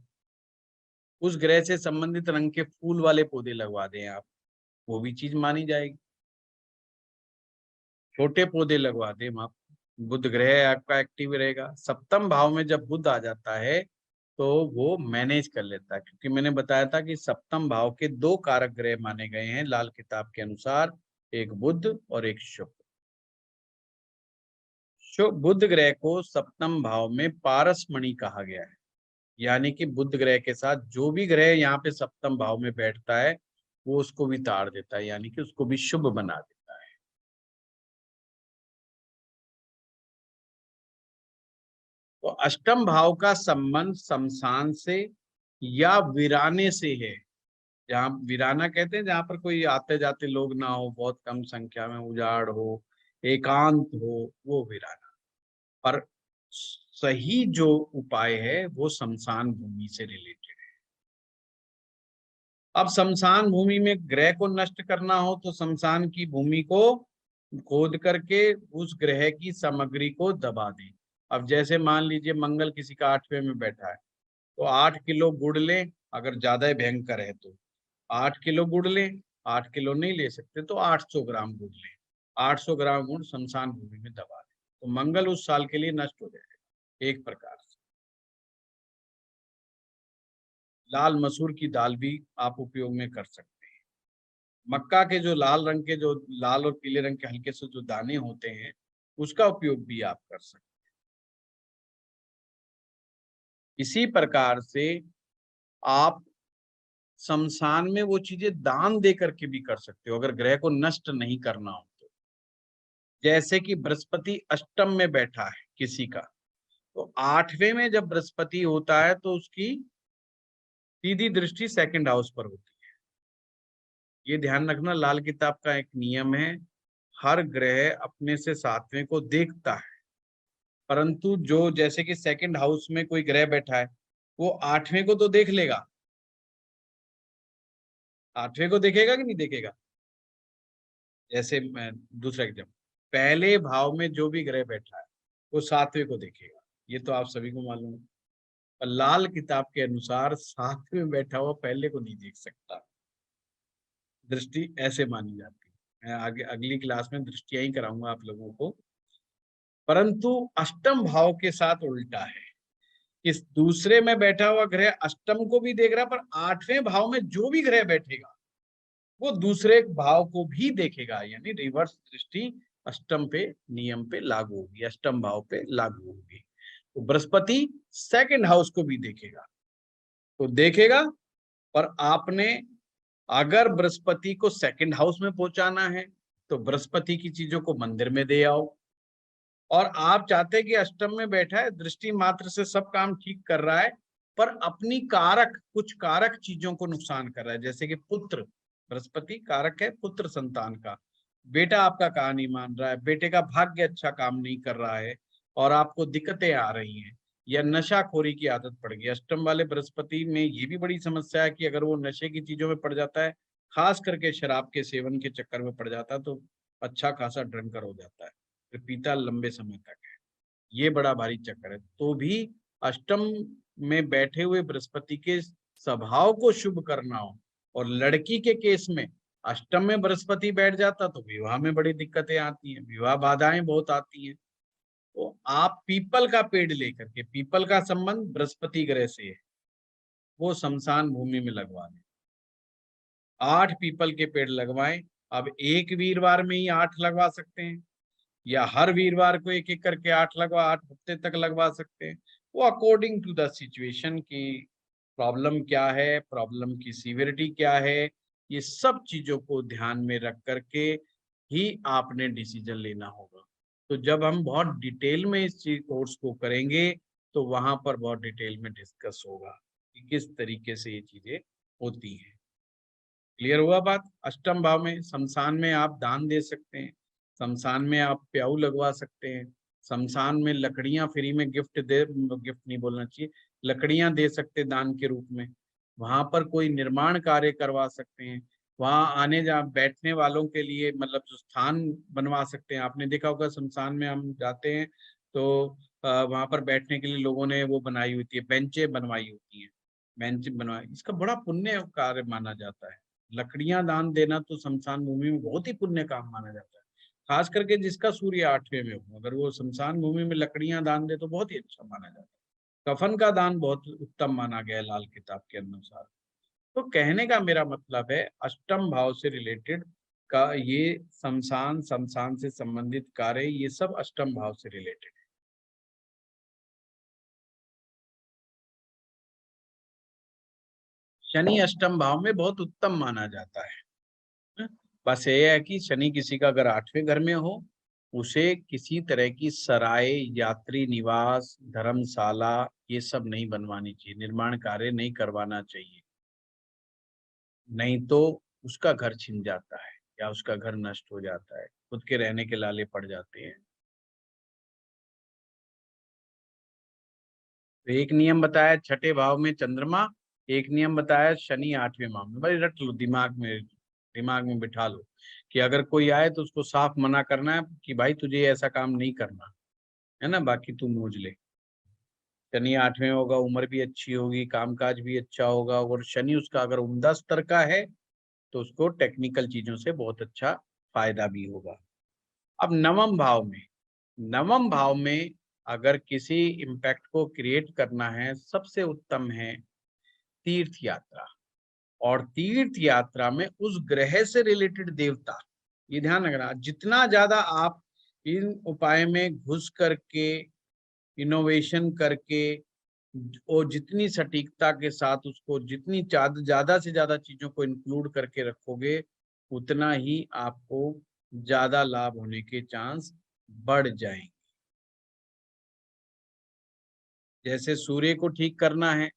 उस ग्रह से संबंधित रंग के फूल वाले पौधे लगवा दें आप, वो भी चीज मानी जाएगी। छोटे पौधे लगवा दें वहां, बुध ग्रह आपका एक्टिव रहेगा। सप्तम भाव में जब बुध आ जाता है तो वो मैनेज कर लेता है, क्योंकि मैंने बताया था कि सप्तम भाव के 2 कारक ग्रह माने गए हैं लाल किताब के अनुसार, एक बुध और एक शुक्र। बुध ग्रह को सप्तम भाव में पारसमणि कहा गया है, यानी कि बुध ग्रह के साथ जो भी ग्रह यहाँ पे सप्तम भाव में बैठता है वो उसको भी ताड़ देता है, यानी कि उसको भी शुभ बना देता है। तो अष्टम भाव का संबंध शमशान से या वीराने से है। जहाँ वीराना कहते हैं जहां पर कोई आते जाते लोग ना हो, बहुत कम संख्या में, उजाड़ हो, एकांत हो, वो वीराना। पर सही जो उपाय है वो शमशान भूमि से रिलेटेड है। अब शमशान भूमि में ग्रह को नष्ट करना हो तो शमशान की भूमि को खोद करके उस ग्रह की सामग्री को दबा दें। अब जैसे मान लीजिए मंगल किसी का 8वें में बैठा है तो 8 किलो गुड़ लें, अगर ज्यादा भयंकर है तो 8 किलो गुड़ लें, 8 किलो नहीं ले सकते तो 800 ग्राम गुड़ लें, 800 ग्राम गुड़ शमशान भूमि में दबा दें, तो मंगल उस साल के लिए नष्ट हो जाएगा। एक प्रकार से लाल मसूर की दाल भी आप उपयोग में कर सकते हैं। मक्का के जो लाल रंग के, जो लाल और पीले रंग के हल्के से जो दाने होते हैं, उसका उपयोग भी आप कर सकते हैं। इसी प्रकार से आप शमशान में वो चीजें दान दे करके भी कर सकते हो अगर ग्रह को नष्ट नहीं करना हो तो। जैसे कि बृहस्पति अष्टम में बैठा है किसी का, तो 8वें में जब बृहस्पति होता है तो उसकी सीधी दृष्टि सेकंड हाउस पर होती है। ये ध्यान रखना, लाल किताब का एक नियम है, हर ग्रह अपने से 7वें को देखता है, परंतु जो जैसे कि सेकंड हाउस में कोई ग्रह बैठा है वो 8वें को तो देख लेगा, 8वें को देखेगा कि नहीं देखेगा। जैसे मैं दूसरा एग्जाम्पल, पहले भाव में जो भी ग्रह बैठा है वो 7वें को देखेगा, ये तो आप सभी को मालूम है। पर लाल किताब के अनुसार 7वें में बैठा हुआ पहले को नहीं देख सकता, दृष्टि ऐसे मानी जाती है। मैं आगे अगली क्लास में दृष्टियां ही कराऊंगा आप लोगों को। परंतु अष्टम भाव के साथ उल्टा है, इस दूसरे में बैठा हुआ ग्रह अष्टम को भी देख रहा है, पर 8वें भाव में जो भी ग्रह बैठेगा वो दूसरे भाव को भी देखेगा, यानी रिवर्स दृष्टि अष्टम पे नियम पे लागू होगी, अष्टम भाव पे लागू होगी। तो बृहस्पति सेकंड हाउस को भी देखेगा, तो देखेगा, पर आपने अगर बृहस्पति को सेकंड हाउस में पहुंचाना है तो बृहस्पति की चीजों को मंदिर में दे आओ। और आप चाहते हैं कि अष्टम में बैठा है, दृष्टि मात्र से सब काम ठीक कर रहा है, पर अपनी कारक, कुछ कारक चीजों को नुकसान कर रहा है, जैसे कि पुत्र, बृहस्पति कारक है पुत्र संतान का। बेटा आपका कहा नहीं मान रहा है, बेटे का भाग्य अच्छा काम नहीं कर रहा है और आपको दिक्कतें आ रही हैं, या नशाखोरी की आदत पड़ गई। अष्टम वाले बृहस्पति में ये भी बड़ी समस्या है कि अगर वो नशे की चीजों में पड़ जाता है, खास करके शराब के सेवन के चक्कर में पड़ जाता है, तो अच्छा खासा ड्रंकर हो जाता है, फिर पीता लंबे समय तक है, ये बड़ा भारी चक्कर है। तो भी अष्टम में बैठे हुए बृहस्पति के स्वभाव को शुभ करना हो, और लड़की के केस में अष्टम में बृहस्पति बैठ जाता तो विवाह में बड़ी दिक्कतें आती हैं, विवाह बाधाएं बहुत आती हैं। तो आप पीपल का पेड़ लेकर के, पीपल का संबंध बृहस्पति ग्रह से है, वो शमशान भूमि में लगवा दें। 8 पीपल के पेड़ लगवाएं। अब एक वीरवार में ही 8 लगवा सकते हैं, या हर वीरवार को एक एक करके 8 लगवा, 8 हफ्ते तक लगवा सकते हैं। वो अकॉर्डिंग टू द सिचुएशन की प्रॉब्लम क्या है, प्रॉब्लम की सीवियरिटी क्या है, ये सब चीजों को ध्यान में रख करके ही आपने डिसीजन लेना होगा। तो जब हम बहुत डिटेल में इस चीज कोर्स को करेंगे तो वहां पर बहुत डिटेल में डिस्कस होगा कि किस तरीके से ये चीजें होती हैं। क्लियर हुआ बात? अष्टम भाव में शमशान में आप दान दे सकते हैं, शमशान में आप प्याऊ लगवा सकते हैं, शमशान में लकड़ियां फ्री में गिफ्ट नहीं बोलना चाहिए, लकड़ियां दे सकते दान के रूप में। वहां पर कोई निर्माण कार्य करवा सकते हैं, वहां आने जा बैठने वालों के लिए मतलब जो स्थान बनवा सकते हैं। आपने देखा होगा शमशान में हम जाते हैं तो वहां पर बैठने के लिए लोगों ने वो बनाई होती है, बेंचे बनवाई होती हैं, बेंच बनवाई, इसका बड़ा पुण्य कार्य माना जाता है। लकड़ियां दान देना तो शमशान भूमि में बहुत ही पुण्य काम माना जाता है, खास करके जिसका सूर्य 8वें में हो, अगर वो शमशान भूमि में लकड़ियां दान दे तो बहुत ही अच्छा माना जाता है। कफन का दान बहुत उत्तम माना गया है लाल किताब के अनुसार। तो कहने का मेरा मतलब है अष्टम भाव से रिलेटेड का ये शमशान, शमशान से संबंधित कार्य, ये सब अष्टम भाव से रिलेटेड है। शनि अष्टम भाव में बहुत उत्तम माना जाता है। बस ये है कि शनि किसी का अगर 8वें घर में हो, उसे किसी तरह की सराय, यात्री निवास, धर्मशाला ये सब नहीं बनवानी चाहिए, निर्माण कार्य नहीं करवाना चाहिए, नहीं तो उसका घर छिन जाता है या उसका घर नष्ट हो जाता है, खुद के रहने के लाले पड़ जाते हैं। तो एक नियम बताया छठे भाव में चंद्रमा, एक नियम बताया शनि 8वें भाव में। भाई रट लो, दिमाग में बिठा लो कि अगर कोई आए तो उसको साफ मना करना है कि भाई तुझे ऐसा काम नहीं करना है ना, बाकी तू मूझ ले। शनि 8वें होगा, उम्र भी अच्छी होगी, कामकाज भी अच्छा होगा, और शनि उसका अगर उम्दा स्तर का है तो उसको टेक्निकल चीजों से बहुत अच्छा फायदा भी होगा। अब नवम भाव में अगर किसी इम्पैक्ट को क्रिएट करना है, सबसे उत्तम है तीर्थ यात्रा। और तीर्थ यात्रा में उस ग्रह से रिलेटेड देवता, ये ध्यान रखना, जितना ज्यादा आप इन उपाय में घुस करके इनोवेशन करके और जितनी सटीकता के साथ उसको जितनी ज्यादा से ज्यादा चीजों को इंक्लूड करके रखोगे, उतना ही आपको ज्यादा लाभ होने के चांस बढ़ जाएंगे। जैसे सूर्य को ठीक करना है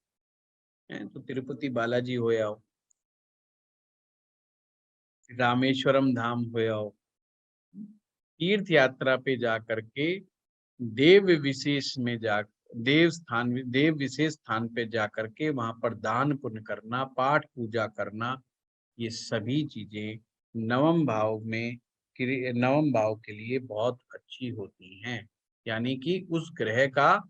तो तिरुपति बालाजी हो आओ, रामेश्वरम धाम हो आओ, तीर्थ यात्रा पे जा करके देव विशेष में जा देव विशेष स्थान पे जा करके वहां पर दान पुण्य करना, पाठ पूजा करना, ये सभी चीजें नवम भाव के लिए बहुत अच्छी होती हैं। यानी कि उस ग्रह का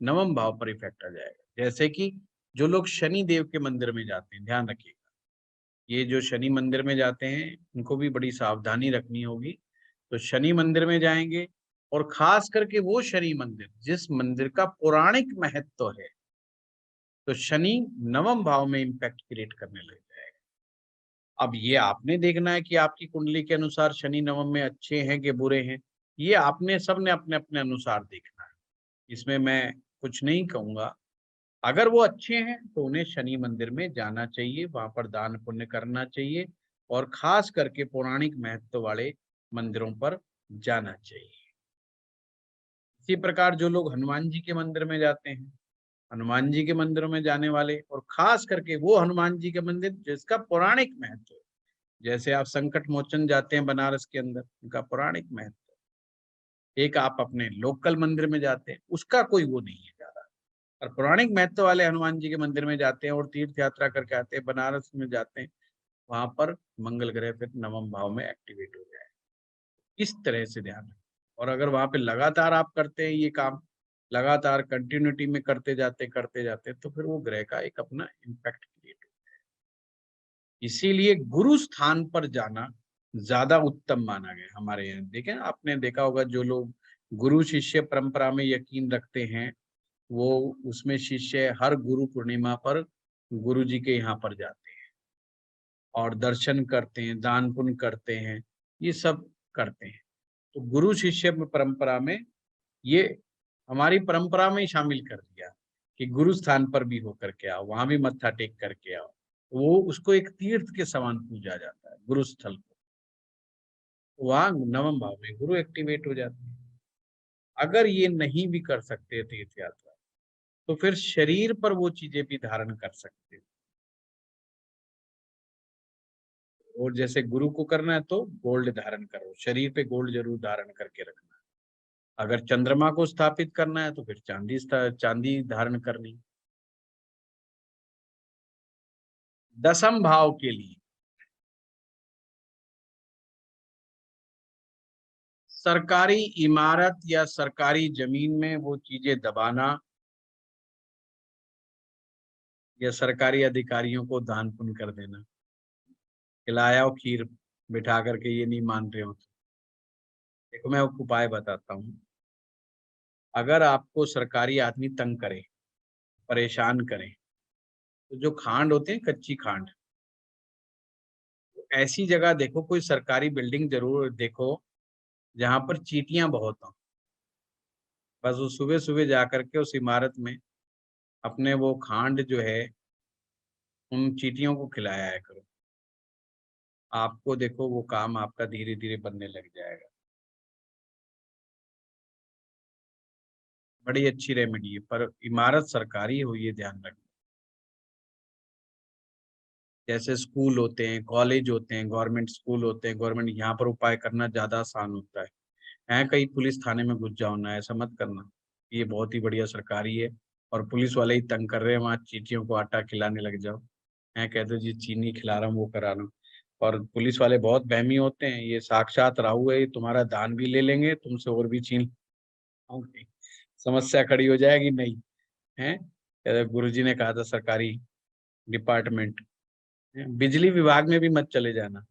नवम भाव पर इफेक्ट आ जाएगा। जैसे कि जो लोग शनि देव के मंदिर में जाते हैं, ध्यान रखिएगा, ये जो शनि मंदिर में जाते हैं उनको भी बड़ी सावधानी रखनी होगी। तो शनि मंदिर में जाएंगे, और खास करके वो शनि मंदिर जिस मंदिर का पौराणिक महत्व है, तो शनि नवम भाव में इम्पैक्ट क्रिएट करने लग जाएगा। अब ये आपने देखना है कि आपकी कुंडली के अनुसार शनि नवम में अच्छे हैं कि बुरे हैं, ये आपने सबने अपने अपने अनुसार देखना है, इसमें मैं कुछ नहीं कहूंगा। अगर वो अच्छे हैं तो उन्हें शनि मंदिर में जाना चाहिए, वहां पर दान पुण्य करना चाहिए, और खास करके पौराणिक महत्व वाले मंदिरों पर जाना चाहिए। इसी प्रकार जो लोग हनुमान जी के मंदिर में जाते हैं, हनुमान जी के मंदिरों में जाने वाले, और खास करके वो हनुमान जी के मंदिर जिसका पौराणिक महत्व है, जैसे आप संकट मोचन जाते हैं बनारस के अंदर, उनका पौराणिक महत्व, एक आप अपने लोकल मंदिर में जाते हैं उसका कोई वो नहीं है ज्यादा, और पौराणिक महत्व वाले हनुमान जी के मंदिर में जाते हैं और तीर्थ यात्रा करके आते हैं, बनारस में जाते हैं, वहां पर मंगल ग्रह फिर नवम भाव में एक्टिवेट हो जाए। इस तरह से ध्यान रखें। और अगर वहां पे लगातार आप करते हैं ये काम, लगातार कंटिन्यूटी में करते जाते तो फिर वो ग्रह का एक अपना इम्पैक्ट क्रिएट होता है। इसीलिए गुरु स्थान पर जाना ज्यादा उत्तम माना गया हमारे यहाँ। देखें, आपने देखा होगा जो लोग गुरु शिष्य परंपरा में यकीन रखते हैं, वो उसमें शिष्य हर गुरु पूर्णिमा पर गुरु जी के यहाँ पर जाते हैं और दर्शन करते हैं, दान पुण्य करते हैं, ये सब करते हैं। तो गुरु शिष्य परंपरा में ये हमारी परंपरा में ही शामिल कर दिया कि गुरु स्थान पर भी होकर के आओ, वहां भी मत्था टेक करके आओ। वो उसको एक तीर्थ के समान पूजा जाता है गुरु स्थल को। वहां नवम भाव में गुरु एक्टिवेट हो जाते हैं। अगर ये नहीं भी कर सकते तीर्थ यात्रा, तो फिर शरीर पर वो चीजें भी धारण कर सकते हैं। और जैसे गुरु को करना है तो गोल्ड धारण करो, शरीर पे गोल्ड जरूर धारण करके रखना। अगर चंद्रमा को स्थापित करना है तो फिर चांदी धारण करनी। दसम भाव के लिए सरकारी इमारत या सरकारी जमीन में वो चीजें दबाना, या सरकारी अधिकारियों को दान पुण्य कर देना। खिलाया हो खीर बिठा करके, ये नहीं मान रहे हो तो देखो मैं एक उपाय बताता हूँ। अगर आपको सरकारी आदमी तंग करे, परेशान करे, तो जो खांड होते हैं, कच्ची खांड, ऐसी जगह देखो, कोई सरकारी बिल्डिंग जरूर देखो जहां पर चींटियां बहुत हों। बस वो सुबह सुबह जा करके उस इमारत में अपने वो खांड जो है उन चींटियों को खिलाया है करो। आपको देखो वो काम आपका धीरे धीरे बनने लग जाएगा। बड़ी अच्छी रेमेडी है, पर इमारत सरकारी हो ये ध्यान रखना। जैसे स्कूल होते हैं, कॉलेज होते हैं, गवर्नमेंट स्कूल होते हैं, गवर्नमेंट, यहाँ पर उपाय करना ज्यादा आसान होता है कहीं पुलिस थाने में घुस जाओ ना, ऐसा मत करना। ये बहुत ही बढ़िया सरकारी है और पुलिस वाले ही तंग कर रहे हैं, वहां चींटियों को आटा खिलाने लग जाओ। कहते हो जी चीनी खिला रहा हूँ, वो करा रहा हूँ। और पुलिस वाले बहुत वहमी होते हैं, ये साक्षात राहु है, ये तुम्हारा दान भी ले लेंगे, तुमसे और भी छीन लेंगे। समस्या खड़ी हो जाएगी। नहीं है, गुरुजी ने कहा था सरकारी डिपार्टमेंट, बिजली विभाग में भी मत चले जाना,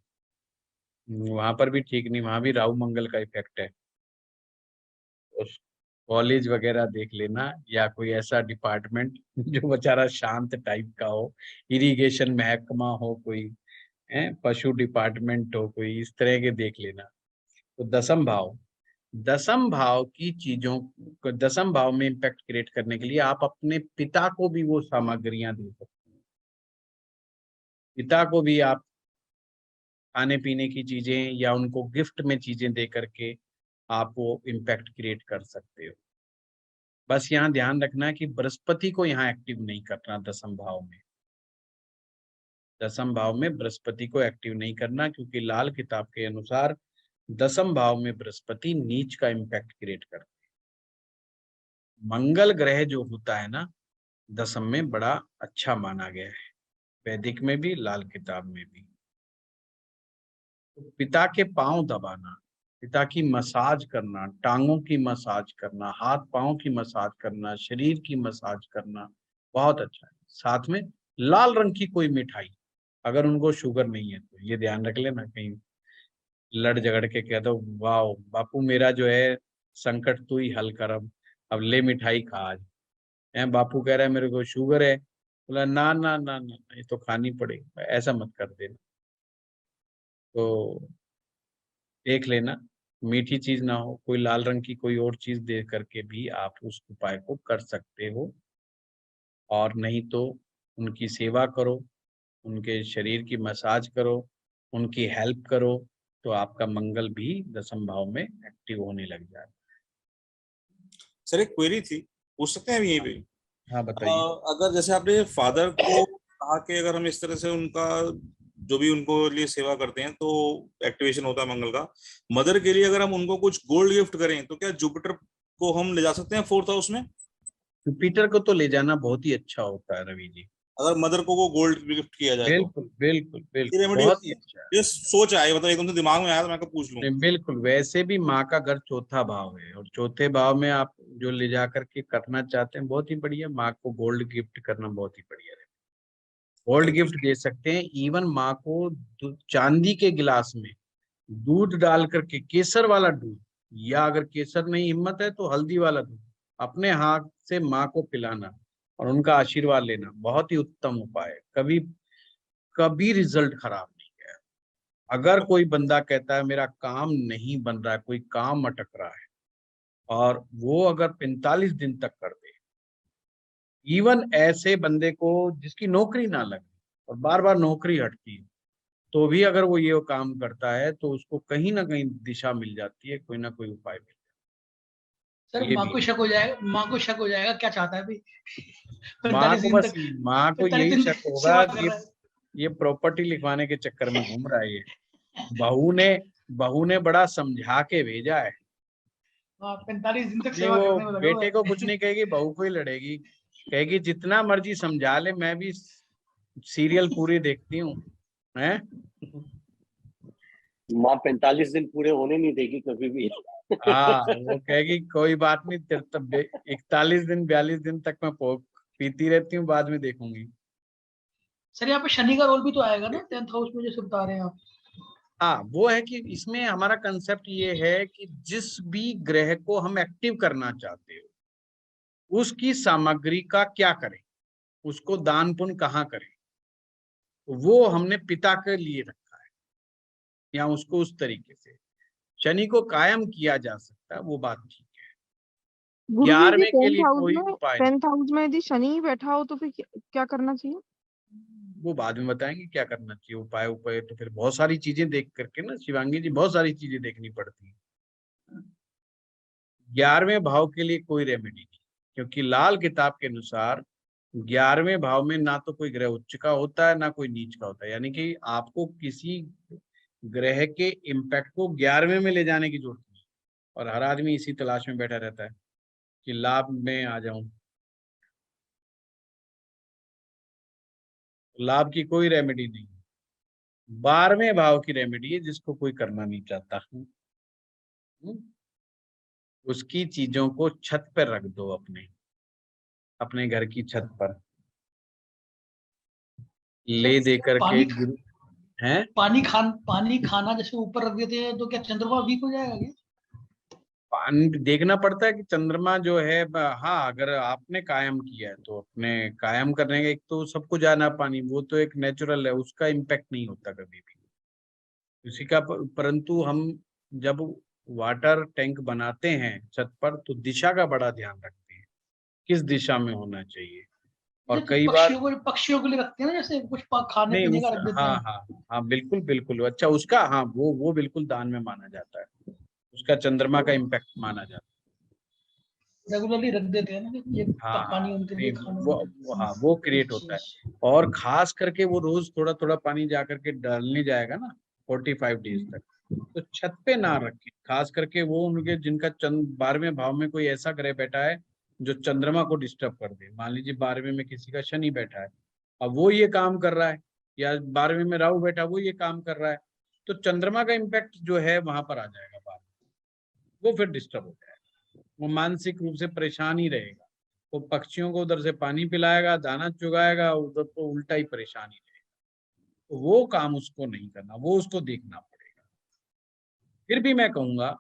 वहां पर भी ठीक नहीं, वहां भी राहु मंगल का इफेक्ट है। उस कॉलेज वगैरह देख लेना, या कोई ऐसा डिपार्टमेंट जो बेचारा शांत टाइप का हो, इरिगेशन महकमा हो कोई, पशु डिपार्टमेंट हो कोई, इस तरह के देख लेना। तो दसम भाव की चीजों को, दसम भाव में इम्पैक्ट क्रिएट करने के लिए आप अपने पिता को भी वो सामग्रियां दे सकते हैं। पिता को भी आप खाने पीने की चीजें या उनको गिफ्ट में चीजें दे करके आप वो इम्पैक्ट क्रिएट कर सकते हो। बस यहाँ ध्यान रखना कि बृहस्पति को यहाँ एक्टिव नहीं करना दसम भाव में। दसम भाव में बृहस्पति को एक्टिव नहीं करना, क्योंकि लाल किताब के अनुसार दसम भाव में बृहस्पति नीच का इम्पैक्ट क्रिएट करते हैं। मंगल ग्रह जो होता है ना, दसम में बड़ा अच्छा माना गया है, वैदिक में भी, लाल किताब में भी। तो पिता के पांव दबाना, पिता की मसाज करना, टांगों की मसाज करना, हाथ पांव की मसाज करना, शरीर की मसाज करना बहुत अच्छा है। साथ में लाल रंग की कोई मिठाई, अगर उनको शुगर नहीं है तो ये ध्यान रख लेना, कहीं लड़ झगड़ के कह दो वाह बापू मेरा जो है संकट तू ही हल कर, अब ले मिठाई खा आज। बापू कह रहा है मेरे को शुगर है, बोला ना ना ना ना, ये तो खानी पड़ेगी, ऐसा मत कर देना। तो देख लेना मीठी चीज ना हो, कोई लाल रंग की कोई और चीज दे करके भी आप उस उपाय को कर सकते हो। और नहीं तो उनकी सेवा करो, उनके शरीर की मसाज करो, उनकी हेल्प करो, तो आपका मंगल भी दसम भाव में एक्टिव होने लग जाएगा। सर एक क्वेरी थी, पूछ सकते हैं यहीं पे? हाँ बताइए। अगर जैसे आपने फादर को कहा कि अगर हम इस तरह से उनका जो भी उनको लिए सेवा करते हैं तो एक्टिवेशन होता है मंगल का, मदर के लिए अगर हम उनको कुछ गोल्ड गिफ्ट करें तो क्या जुपिटर को हम ले जा सकते हैं फोर्थ हाउस में? जुपिटर को तो ले जाना बहुत ही अच्छा होता है रवि जी। अगर मदर को वो गोल्ड गिफ्ट किया जाए तो बिल्कुल बिल्कुल ये बिल्कुल, रेमेडी, बहुत ही अच्छा है। ये सोच आई, मतलब एकदम से दिमाग में आया तो मैं पूछ लूं। नहीं, बिल्कुल, वैसे भी माँ का घर चौथा भाव है, और चौथे भाव में आप जो ले जा करके करना चाहते हैं बहुत ही बढ़िया। माँ को गोल्ड गिफ्ट करना बहुत ही बढ़िया है। गोल्ड गिफ्ट दे सकते हैं। इवन माँ को चांदी के गिलास में दूध डाल करके, केसर वाला दूध, या अगर केसर नहीं हिम्मत है तो हल्दी वाला दूध अपने हाथ से माँ को पिलाना और उनका आशीर्वाद लेना बहुत ही उत्तम उपाय है। कभी कभी रिजल्ट खराब नहीं गया। अगर कोई बंदा कहता है मेरा काम नहीं बन रहा है, कोई काम अटक रहा है, और वो अगर 45 दिन तक कर दे, इवन ऐसे बंदे को जिसकी नौकरी ना लगे और बार बार नौकरी हटती है, तो भी अगर वो ये काम करता है तो उसको कहीं ना कहीं दिशा मिल जाती है, कोई ना कोई उपाय मिल सर ये माँ भी को है। शक हो जाएगा, माँ को शक हो जाएगा क्या चाहता है भाई। माँ 45 को दिन बस, तक, माँ को 45 यही दिन शक तक होगा सेवा कर कि रहा है। ये प्रॉपर्टी लिखवाने के चक्कर में घूम रहा है ये। बहू ने बहू ने बड़ा समझा के भेजा है। हाँ, 45 दिन तक नहीं, सेवा वो करने में लगा हुआ बेटे को है। कुछ नहीं कहेगी, बहू को ही लड़ेगी। कहेगी जितना मर्जी समझा ले, मैं भी सीरियल पूरी देखती हूँ। हैं? माँ 45 दिन पूरे होने नहीं देगी कभी भी। हाँ, वो कहेगी कोई बात नहीं, तेरे तब 41 दिन 42 दिन तक मैं पीती रहती हूँ, बाद में देखूंगी। सर यहाँ पे शनि का रोल भी तो आएगा ना 10th हाउस में, जैसे बता रहे हैं आप। हाँ, वो है कि इसमें हमारा कंसेप्ट ये है कि जिस भी ग्रह को हम एक्टिव करना चाहते हो उसकी सामग्री का क्या करें, उसको दान पुण्य कहाँ करें, वो हमने पिता के लिए रखा है, या उसको उस तरीके से शनि को कायम किया जा सकता है, वो बात ठीक है। गुरुजी जी 11वें के लिए कोई उपाय नहीं। 10th हाउस में यदि शनि ही बैठा हो तो फिर क्या करना चाहिए? वो बाद में बताएंगे क्या करना चाहिए। उपाय उपाय तो फिर बहुत सारी चीजें देख करके ना शिवांगी जी, बहुत सारी चीजें देखनी पड़ती है। 11वें भाव के लिए कोई रेमेडी नहीं, क्योंकि लाल किताब के अनुसार 11वें भाव में ना तो कोई ग्रह उच्च का होता है ना कोई नीच का होता है, यानी कि आपको किसी ग्रह के इम्पैक्ट को 11वें में ले जाने की जरूरत नहीं। और हर आदमी इसी तलाश में बैठा रहता है कि लाभ में आ जाऊं। लाभ की कोई रेमेडी नहीं, 12वें भाव की रेमेडी है, जिसको कोई करना नहीं चाहता। उसकी चीजों को छत पर रख दो, अपने घर की छत पर ले दे करके। पानी गुरु हैं, पानी खाना जैसे ऊपर रख देते हैं तो क्या चंद्रमा वीक हो जाएगा क्या? पानी देखना पड़ता है कि चंद्रमा जो है हाँ, अगर आपने कायम किया है तो अपने कायम करने का, एक तो सबको जाना पानी, वो तो एक नेचुरल है, उसका इम्पैक्ट नहीं होता कभी भी उसी का। परंतु हम जब वाटर टैंक बनाते हैं छत पर तो दिशा का बड़ा ध्यान रखते हैं, किस दिशा में होना चाहिए। और जैसे तो कई बार पक्षियों के लिए रखते हैं ना, जैसे कुछ खाने नहीं, पीने उस का रख देते हाँ हैं। हाँ हाँ, बिल्कुल बिल्कुल, अच्छा उसका, हाँ वो बिल्कुल दान में माना जाता है, उसका चंद्रमा का इम्पैक्ट माना जाता रेगुलरली रख देते हैं ना कि ये है। हाँ पानी हाँ, उनके नहीं लिए, खाना उनके वो हाँ, वो क्रिएट होता है। लिए। और खास करके वो रोज थोड़ा थोड़ा पानी जा करके डालने जाएगा ना 45 डेज तक, तो छत पे ना रखें। खास करके वो उनके जिनका 12वें भाव में कोई ऐसा ग्रह बैठा है जो चंद्रमा को डिस्टर्ब कर दे। मान लीजिए 12वें में किसी का शनि बैठा है, अब वो ये काम कर रहा है, या 12वें में राहु बैठा, वो ये काम कर रहा है, तो चंद्रमा का इम्पैक्ट जो है वहां पर आ जाएगा बाद में, वो फिर डिस्टर्ब हो जाएगा, वो मानसिक रूप से परेशान ही रहेगा। वो पक्षियों को उधर से पानी पिलाएगा, दाना चुगाएगा, उधर तो उल्टा ही परेशान ही रहेगा। तो वो काम उसको नहीं करना, वो उसको देखना पड़ेगा। फिर भी मैं कहूंगा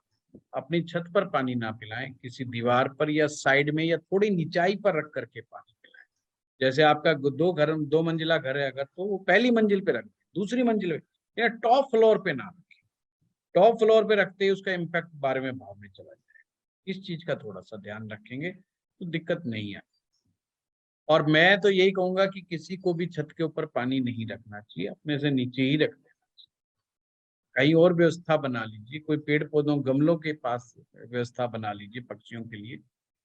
अपनी छत पर पानी ना पिलाएं, किसी दीवार पर या साइड में या थोड़ी निचाई पर रख करके पानी पिलाएं। जैसे आपका 2 मंजिला घर है अगर, तो वो पहली मंजिल पे रख दें, दूसरी मंजिल पे या टॉप फ्लोर पे ना रखें। टॉप फ्लोर पे रखते ही उसका इम्पैक्ट 12वें भाव में चला जाएगा। इस चीज का थोड़ा सा ध्यान रखेंगे तो दिक्कत नहीं है। और मैं तो यही कहूंगा कि किसी को भी छत के ऊपर पानी नहीं रखना चाहिए, अपने से नीचे ही रख देना चाहिए। कहीं और व्यवस्था बना लीजिए, कोई पेड़ पौधों गमलों के पास व्यवस्था बना लीजिए पक्षियों के लिए।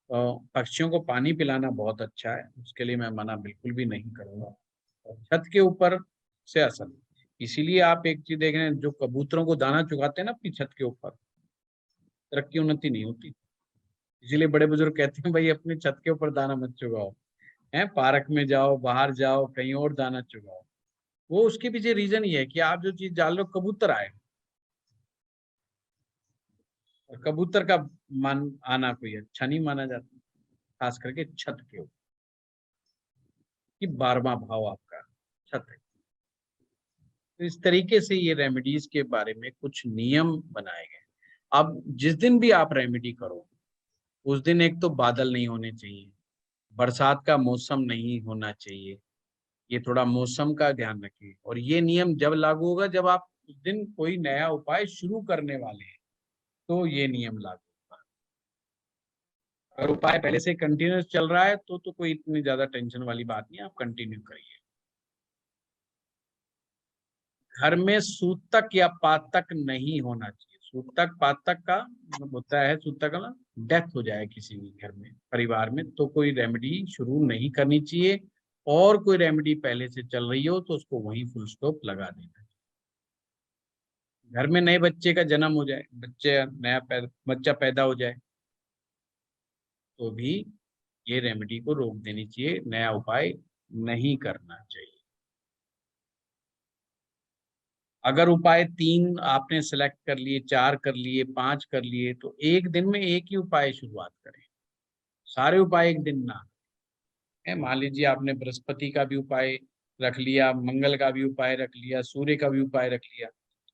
पक्षियों को पानी पिलाना बहुत अच्छा है, उसके लिए मैं मना बिल्कुल भी नहीं करूंगा। और छत के ऊपर से असर, इसीलिए आप एक चीज देख रहे हैं, जो कबूतरों को दाना चुगाते हैं ना अपनी छत के ऊपर, तरक्की उन्नति नहीं होती। इसीलिए बड़े बुजुर्ग कहते हैं भाई अपनी छत के ऊपर दाना मत चुगाओ, है पार्क में जाओ, बाहर जाओ, कहीं और दाना चुगाओ। वो उसके पीछे रीजन ये है कि आप जो चीज डाल रहे हो कबूतर आए, और कबूतर का मान आना कोई अच्छा नहीं माना जाता, खास करके छत के ऊपर, कि 12वां भाव आपका छत है। तो इस तरीके से ये रेमेडीज के बारे में कुछ नियम बनाए गए। अब जिस दिन भी आप रेमेडी करो उस दिन एक तो बादल नहीं होने चाहिए, बरसात का मौसम नहीं होना चाहिए, ये थोड़ा मौसम का ध्यान रखिए। और ये नियम जब लागू होगा जब आप उस दिन कोई नया उपाय शुरू करने वाले हैं, तो ये नियम लागू होगा। अगर उपाय पहले से कंटिन्यूस चल रहा है तो कोई इतनी ज्यादा टेंशन वाली बात नहीं, आप कंटिन्यू करिए। घर में सूतक या पातक नहीं होना चाहिए। सूतक पातक का मतलब होता है, सूतक का ना डेथ हो जाए किसी भी घर में परिवार में, तो कोई रेमेडी शुरू नहीं करनी चाहिए, और कोई रेमेडी पहले से चल रही हो तो उसको वहीं फुल स्टॉप लगा देना। घर में नए बच्चे का जन्म हो जाए, बच्चा पैदा हो जाए, तो भी ये रेमेडी को रोक देनी चाहिए, नया उपाय नहीं करना चाहिए। अगर उपाय 3 आपने सेलेक्ट कर लिए, 4 कर लिए, 5 कर लिए, तो एक दिन में एक ही उपाय शुरुआत करें, सारे उपाय एक दिन ना है। मान लीजिए आपने बृहस्पति का भी उपाय रख लिया, मंगल का भी उपाय रख लिया, सूर्य का भी उपाय रख लिया,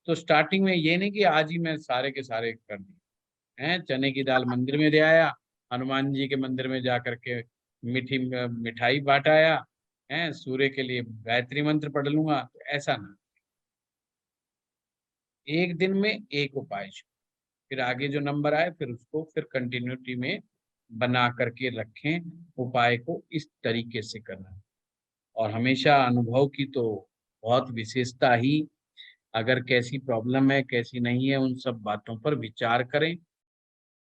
तो स्टार्टिंग में ये नहीं कि आज ही मैं सारे के सारे कर दिए हैं। चने की दाल मंदिर में दे आया, हनुमान जी के मंदिर में जा करके मिठाई बांट आया है, सूर्य के लिए गायत्री मंत्र पढ़ लूंगा, तो ऐसा ना। एक दिन में एक उपाय, फिर आगे जो नंबर आए फिर उसको फिर कंटिन्यूटी में बना करके रखें। उपाय को इस तरीके से करना, और हमेशा अनुभव की तो बहुत विशेषता ही, अगर कैसी प्रॉब्लम है कैसी नहीं है उन सब बातों पर विचार करें।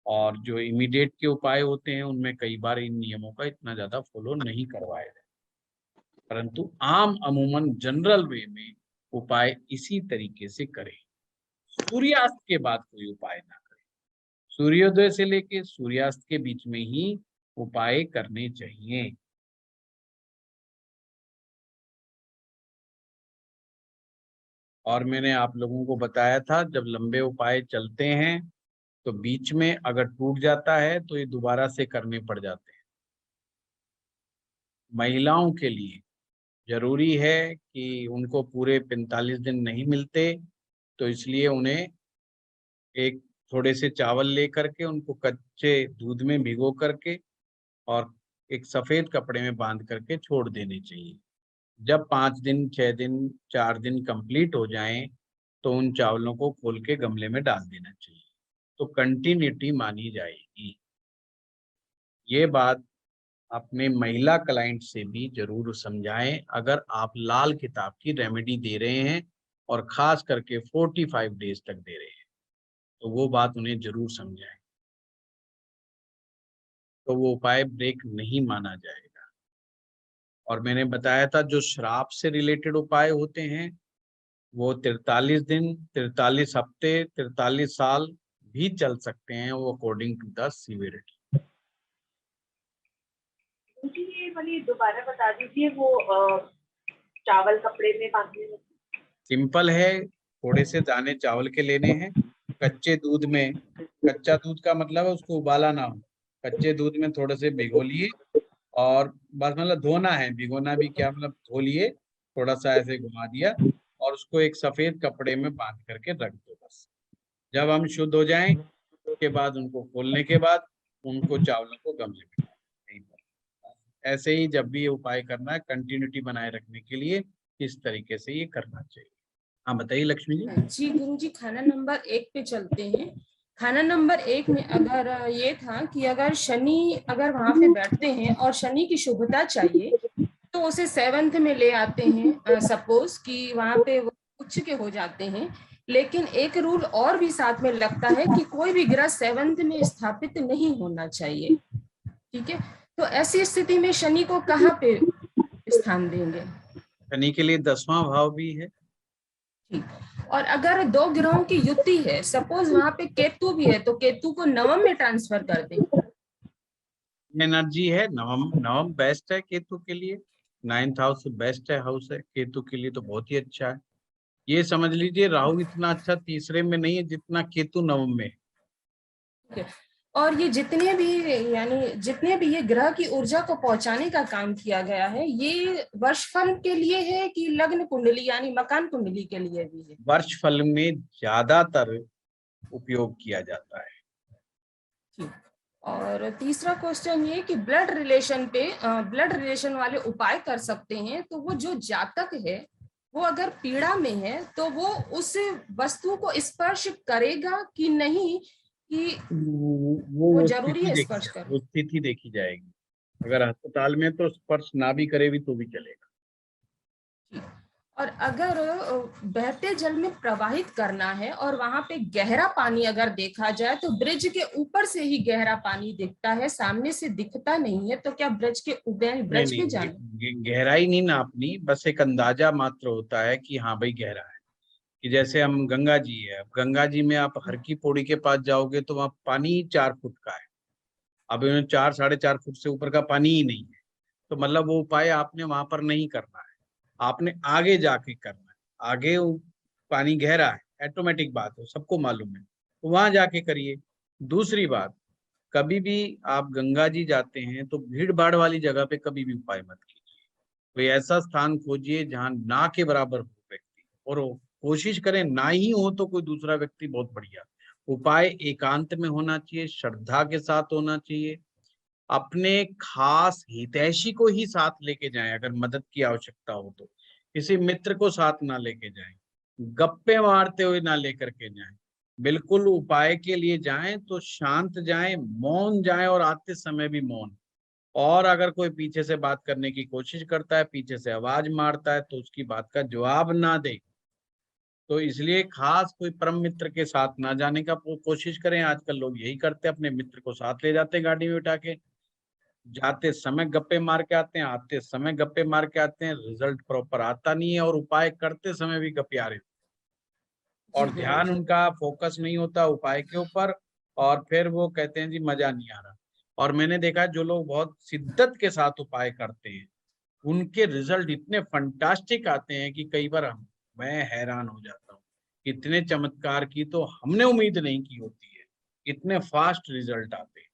और जो इमीडिएट के उपाय होते हैं उनमें कई बार इन नियमों का इतना ज्यादा फॉलो नहीं करवाया जाए, परंतु अमूमन जनरल वे में उपाय इसी तरीके से करें। सूर्यास्त के बाद कोई उपाय ना करें, सूर्योदय से लेके सूर्यास्त के बीच में ही उपाय करने चाहिए। और मैंने आप लोगों को बताया था, जब लंबे उपाय चलते हैं तो बीच में अगर टूट जाता है तो ये दोबारा से करने पड़ जाते हैं। महिलाओं के लिए जरूरी है कि उनको पूरे 45 दिन नहीं मिलते, तो इसलिए उन्हें एक थोड़े से चावल ले करके उनको कच्चे दूध में भिगो करके और एक सफेद कपड़े में बांध करके छोड़ देने चाहिए। जब 5 दिन, 6 दिन, 4 दिन कंप्लीट हो जाएं तो उन चावलों को खोल के गमले में डाल देना चाहिए, तो कंटिन्यूटी मानी जाएगी। ये बात अपने महिला क्लाइंट से भी जरूर समझाएं। अगर आप लाल किताब की रेमेडी दे रहे हैं और खास करके 45 डेज तक दे रहे हैं, तो वो बात उन्हें जरूर समझाएं, तो वो उपाय ब्रेक नहीं माना जाएगा। और मैंने बताया था जो श्राप से रिलेटेड उपाय होते हैं वो 43 दिन, 43 हफ्ते, 43 साल भी चल सकते हैं, वो अकॉर्डिंग टू द सीवियरिटी। ये वाली दोबारा बता दीजिए, वो चावल कपड़े में बांधने में। सिंपल है, थोड़े से दाने चावल के लेने हैं, कच्चे दूध में, कच्चा दूध का मतलब है उसको उबाला ना हो, कच्चे दूध में थोड़े से भिगो लिए, और बस मतलब धोना है, भिगोना भी क्या मतलब, धो लिए, थोड़ा सा ऐसे घुमा दिया और उसको एक सफेद कपड़े में बांध करके रख दो। बस जब हम शुद्ध हो जाएं उसके बाद उनको खोलने के बाद उनको चावलों को गमले में डालें। ऐसे ही जब भी ये उपाय करना है, कंटिन्यूटी बनाए रखने के लिए इस तरीके से ये करना चाहिए। हाँ बताइए लक्ष्मी जी। जी गुरुजी, खाना नंबर 1 पे चलते हैं। खाना नंबर 1 में अगर ये था कि अगर शनि अगर वहां पे बैठते हैं और शनि की शुभता चाहिए तो उसे 7th में ले आते हैं। सपोज कि वहां पे वो उच्च के हो जाते हैं, लेकिन एक रूल और भी साथ में लगता है कि कोई भी ग्रह 7th में स्थापित नहीं होना चाहिए। ठीक है, तो ऐसी स्थिति में शनि को कहाँ पे स्थान देंगे? शनि के लिए 10वां भाव भी है। ठीक, और अगर 2 ग्रहों की युति है, सपोज वहां पे केतु भी है, तो केतु को 9 में ट्रांसफर कर दें। एनर्जी है, नवम बेस्ट है केतु के लिए, 9th हाउस बेस्ट है हाउस है केतु के लिए, तो बहुत ही अच्छा है। ये समझ लीजिए राहु इतना अच्छा तीसरे में नहीं है जितना केतु नवम में। और ये जितने भी ये ग्रह की ऊर्जा को पहुंचाने का काम किया गया है, ये वर्षफल के लिए है कि लग्न कुंडली यानी मकान कुंडली के लिए भी है? वर्षफल में ज्यादातर उपयोग किया जाता है। ठीक, और तीसरा क्वेश्चन ये कि ब्लड रिलेशन वाले उपाय कर सकते हैं, तो वो जो जातक है वो अगर पीड़ा में है तो वो उस वस्तु को स्पर्श करेगा कि नहीं, कि वो जरूरी है स्पर्श करना? वो स्थिति देखी जाएगी, अगर अस्पताल में तो स्पर्श ना भी करे भी तो भी चलेगा। और अगर बहते जल में प्रवाहित करना है और वहां पे गहरा पानी अगर देखा जाए तो ब्रिज के ऊपर से ही गहरा पानी दिखता है, सामने से दिखता नहीं है, तो क्या ब्रिज के नहीं ब्रिज पे नहीं, जाना? गहराई नहीं नापनी, बस एक अंदाजा मात्र होता है कि हाँ भाई गहरा है। कि जैसे हम गंगा जी है, अब गंगा जी में आप हर की पौड़ी के पास जाओगे तो वहाँ पानी 4 फुट का है। अब 4 साढ़े 4 फुट से ऊपर का पानी ही नहीं है, तो मतलब वो उपाय आपने वहां पर नहीं करना है, आपने आगे जाके करना है। आगे पानी गहरा है, ऑटोमेटिक बात है, सबको मालूम है, तो वहां जाके करिए। दूसरी बात, कभी भी आप गंगा जी जाते हैं तो भीड़ भाड़ वाली जगह पे कभी भी उपाय मत कीजिए। कोई ऐसा स्थान खोजिए जहां ना के बराबर हो व्यक्ति, और कोशिश करें ना ही हो तो कोई दूसरा व्यक्ति, बहुत बढ़िया। उपाय एकांत में होना चाहिए, श्रद्धा के साथ होना चाहिए। अपने खास हितैषी को ही साथ लेके जाएं, अगर मदद की आवश्यकता हो तो किसी मित्र को साथ ना लेके जाएं, गप्पे मारते हुए ना लेकर के जाएं। बिल्कुल उपाय के लिए जाएं तो शांत जाएं, मौन जाएं, और आते समय भी मौन। और अगर कोई पीछे से बात करने की कोशिश करता है, पीछे से आवाज मारता है, तो उसकी बात का जवाब ना दे। तो इसलिए खास कोई परम मित्र के साथ ना जाने का कोशिश करें। आजकल लोग यही करते हैं, अपने मित्र को साथ ले जाते हैं गाड़ी में बिठा के, जाते समय गप्पे मार के आते हैं, आते समय गप्पे मार के आते हैं, रिजल्ट प्रॉपर आता नहीं है, और उपाय करते समय भी गपियारे, और ध्यान उनका फोकस नहीं होता उपाय के ऊपर, और फिर वो कहते हैं जी मजा नहीं आ रहा। और मैंने देखा जो लोग बहुत शिद्दत के साथ उपाय करते हैं, उनके रिजल्ट इतने फंटास्टिक आते हैं कि कई बार मैं हैरान हो जाता हूँ, इतने चमत्कार की तो हमने उम्मीद नहीं की होती है, इतने फास्ट रिजल्ट आते हैं।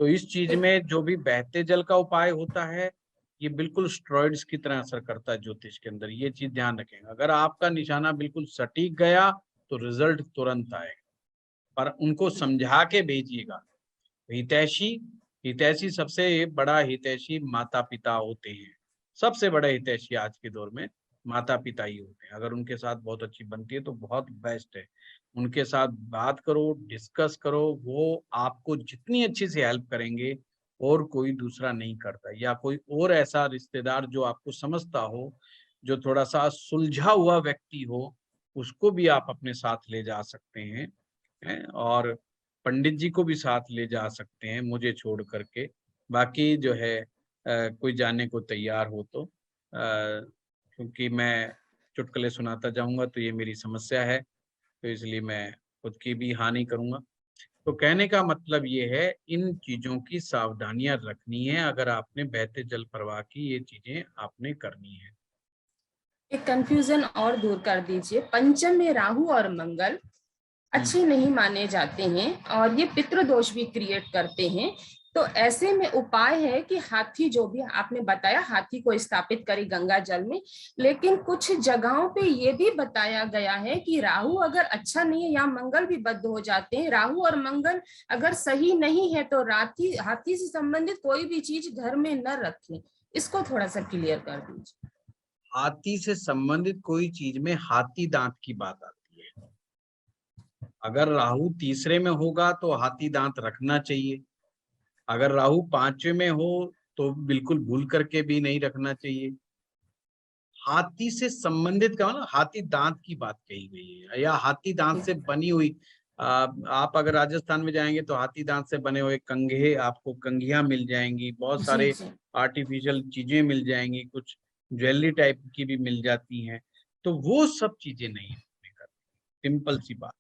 तो इस चीज में जो भी बहते जल का उपाय होता है, ये बिल्कुल स्टेरॉइड्स की तरह असर करता है ज्योतिष के अंदर, ये चीज ध्यान रखेंगे। अगर आपका निशाना बिल्कुल सटीक गया तो रिजल्ट तुरंत आएगा, पर उनको समझा के भेजिएगा। हितैषी, हितैषी सबसे बड़ा हितैषी माता पिता होते हैं। सबसे बड़े हितैषी आज के दौर में माता पिता ही होते हैं। अगर उनके साथ बहुत अच्छी बनती है तो बहुत बेस्ट है। उनके साथ बात करो, डिस्कस करो, वो आपको जितनी अच्छी से हेल्प करेंगे और कोई दूसरा नहीं करता। या कोई और ऐसा रिश्तेदार जो आपको समझता हो, जो थोड़ा सा सुलझा हुआ व्यक्ति हो, उसको भी आप अपने साथ ले जा सकते हैं, और पंडित जी को भी साथ ले जा सकते हैं मुझे छोड़ करके। बाकी जो है कोई जाने को तैयार हो तो, क्योंकि मैं चुटकुले सुनाता जाऊंगा तो ये मेरी समस्या है, तो इसलिए मैं खुद की भी हानि करूंगा। तो कहने का मतलब ये है, इन चीजों की सावधानियां रखनी है। अगर आपने बहते जल प्रवाह की ये चीजें आपने करनी है। एक कंफ्यूजन और दूर कर दीजिए। पंचम में राहु और मंगल अच्छे नहीं माने जाते हैं और ये पितृदोष भी क्रिएट करते हैं। तो ऐसे में उपाय है कि हाथी, जो भी आपने बताया, हाथी को स्थापित करें गंगा जल में। लेकिन कुछ जगहों पे ये भी बताया गया है कि राहु अगर अच्छा नहीं है या मंगल भी बद्ध हो जाते हैं, राहु और मंगल अगर सही नहीं है तो हाथी से संबंधित कोई भी चीज घर में न रखें। इसको थोड़ा सा क्लियर कर दीजिए। हाथी से संबंधित कोई चीज में हाथी दांत की बात आती है। अगर राहु तीसरे में होगा तो हाथी दांत रखना चाहिए। अगर राहु 5वें में हो तो बिल्कुल भूल करके भी नहीं रखना चाहिए। हाथी से संबंधित का ना, हाथी दांत की बात कही गई है, या हाथी दांत से बनी हुई। आप अगर राजस्थान में जाएंगे तो हाथी दांत से बने हुए कंघे, आपको कंघियां मिल जाएंगी, बहुत सारे आर्टिफिशियल चीजें मिल जाएंगी, कुछ ज्वेलरी टाइप की भी मिल जाती हैं। तो वो सब चीजें नहीं, सिंपल सी बात।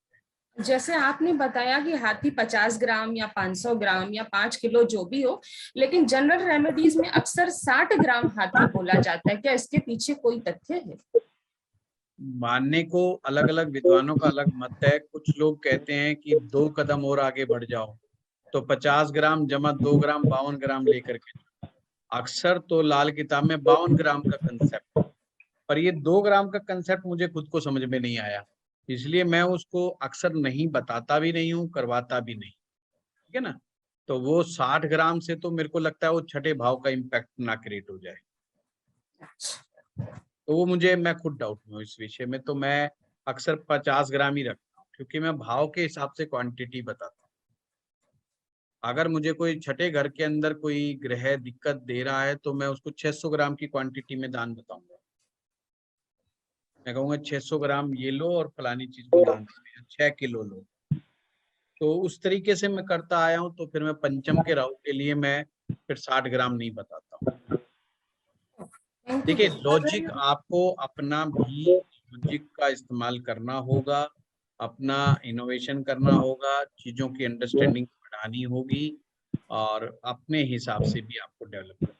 जैसे आपने बताया कि हाथी 50 ग्राम या 500 ग्राम या 5 किलो जो भी हो, लेकिन जनरल रेमेडीज में अक्सर 60 ग्राम हाथी बोला जाता है। क्या इसके पीछे कोई तथ्य है? मानने को अलग अलग विद्वानों का अलग मत है। कुछ लोग कहते हैं कि 2 कदम और आगे बढ़ जाओ तो 50 ग्राम जमा 2 ग्राम 52 ग्राम लेकर के। अक्सर तो लाल किताब में 52 ग्राम का कंसेप्ट, पर ये 2 ग्राम का कंसेप्ट मुझे खुद को समझ में नहीं आया, इसलिए मैं उसको अक्सर नहीं बताता भी नहीं हूँ, करवाता भी नहीं। ठीक है ना। तो वो 60 ग्राम से तो मेरे को लगता है वो छठे भाव का इम्पैक्ट ना क्रिएट हो जाए, तो वो मैं खुद डाउट में हूँ इस विषय में। तो मैं अक्सर 50 ग्राम ही रखता हूँ, क्योंकि मैं भाव के हिसाब से क्वांटिटी बताता हूँ। अगर मुझे कोई छठे घर के अंदर कोई ग्रह दिक्कत दे रहा है तो मैं उसको 600 ग्राम की क्वांटिटी में दान बताऊंगा। मैं कहूँगा 600 ग्राम ये लो और फलानी चीज को दान दो, 6 किलो लो। तो उस तरीके से मैं करता आया हूँ। तो फिर मैं पंचम के राहु के लिए मैं फिर 60 ग्राम नहीं बताता हूँ। देखिए, लॉजिक आपको अपना भी लॉजिक का इस्तेमाल करना होगा, अपना इनोवेशन करना होगा, चीजों की अंडरस्टैंडिंग बढ़ानी होगी और अपने हिसाब से भी आपको डेवलप करना।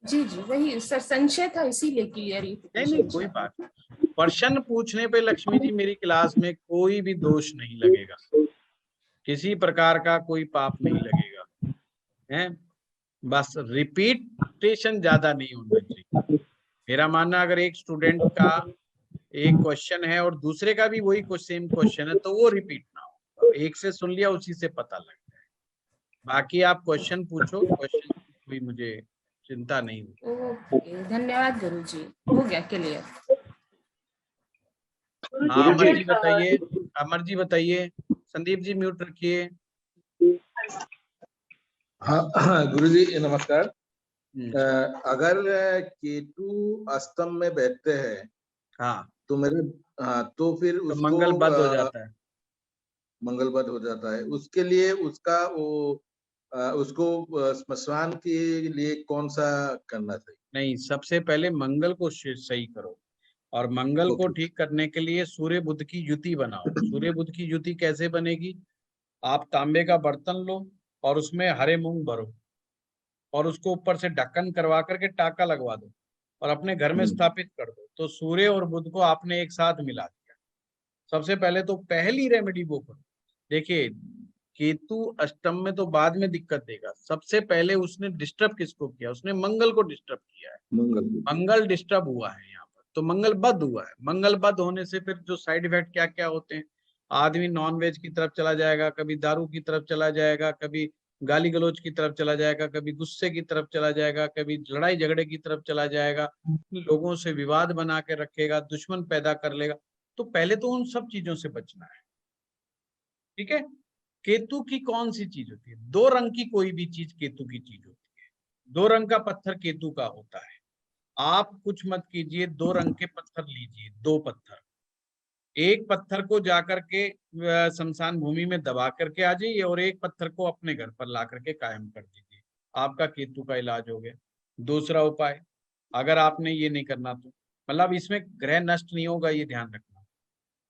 जी जी, वही सर संशय था, इसीलिए क्लियर। नहीं कोई बात नहीं। प्रश्न पूछने पे लक्ष्मी जी मेरी क्लास में कोई भी दोष नहीं लगेगा, किसी प्रकार का कोई पाप नहीं लगेगा, हैं? बस रिपीटेशन ज्यादा नहीं होना चाहिए। मेरा मानना, अगर एक स्टूडेंट का एक क्वेश्चन है और दूसरे का भी वही सेम क्वेश्चन है तो वो रिपीट ना हो। एक से सुन लिया उसी से पता लग जाए। बाकी आप क्वेश्चन पूछो, क्वेश्चन की कोई मुझे चिंता नहीं हुई। ओके, धन्यवाद गुरुजी, हो गया क्लियर। हाँ अमर जी बताइए, अमर जी बताइए। संदीप जी म्यूट रखिए। हाँ गुरुजी नमस्कार। अगर केतु अष्टम में बैठते हैं हाँ तो मेरे तो फिर तो उसको मंगल बद हो जाता है। मंगल बद हो जाता है। उसके लिए उसका उसको स्मशान के लिए कौन सा करना चाहिए? नहीं, सबसे पहले मंगल को सही करो और मंगल को ठीक करने के लिए सूर्य बुध की युति बनाओ। सूर्य बुध की युति कैसे बनेगी? आप तांबे का बर्तन लो और उसमें हरे मूंग भरो और उसको ऊपर से ढक्कन करवा करके टाका लगवा दो और अपने घर में स्थापित कर दो। तो सूर्य और बुध को आपने एक साथ मिला दिया। सबसे पहले तो पहली रेमेडी वो करो। देखिए, केतु अष्टम में तो बाद में दिक्कत देगा, सबसे पहले उसने डिस्टर्ब किसको किया? उसने मंगल को डिस्टर्ब किया है। मंगल डिस्टर्ब हुआ है यहाँ पर, तो मंगल बद हुआ है। मंगल बद होने से फिर जो साइड इफेक्ट क्या क्या होते हैं, आदमी नॉन वेज की तरफ चला जाएगा, कभी दारू की तरफ चला जाएगा, कभी गाली गलौज की तरफ चला जाएगा, कभी गुस्से की तरफ चला जाएगा, कभी लड़ाई झगड़े की तरफ चला जाएगा, लोगों से विवाद बना के रखेगा, दुश्मन पैदा कर लेगा। तो पहले तो उन सब चीजों से बचना है, ठीक है। केतु की कौन सी चीज होती है? दो रंग की कोई भी चीज केतु की चीज होती है। दो रंग का पत्थर केतु का होता है। आप कुछ मत कीजिए, दो रंग के पत्थर लीजिए, दो पत्थर। एक पत्थर को जाकर के शमशान भूमि में दबा करके आ जाइए और एक पत्थर को अपने घर पर ला करके कायम कर दीजिए, आपका केतु का इलाज हो गया। दूसरा उपाय, अगर आपने ये नहीं करना तो मतलब इसमें ग्रह नष्ट नहीं होगा, ये ध्यान रखना।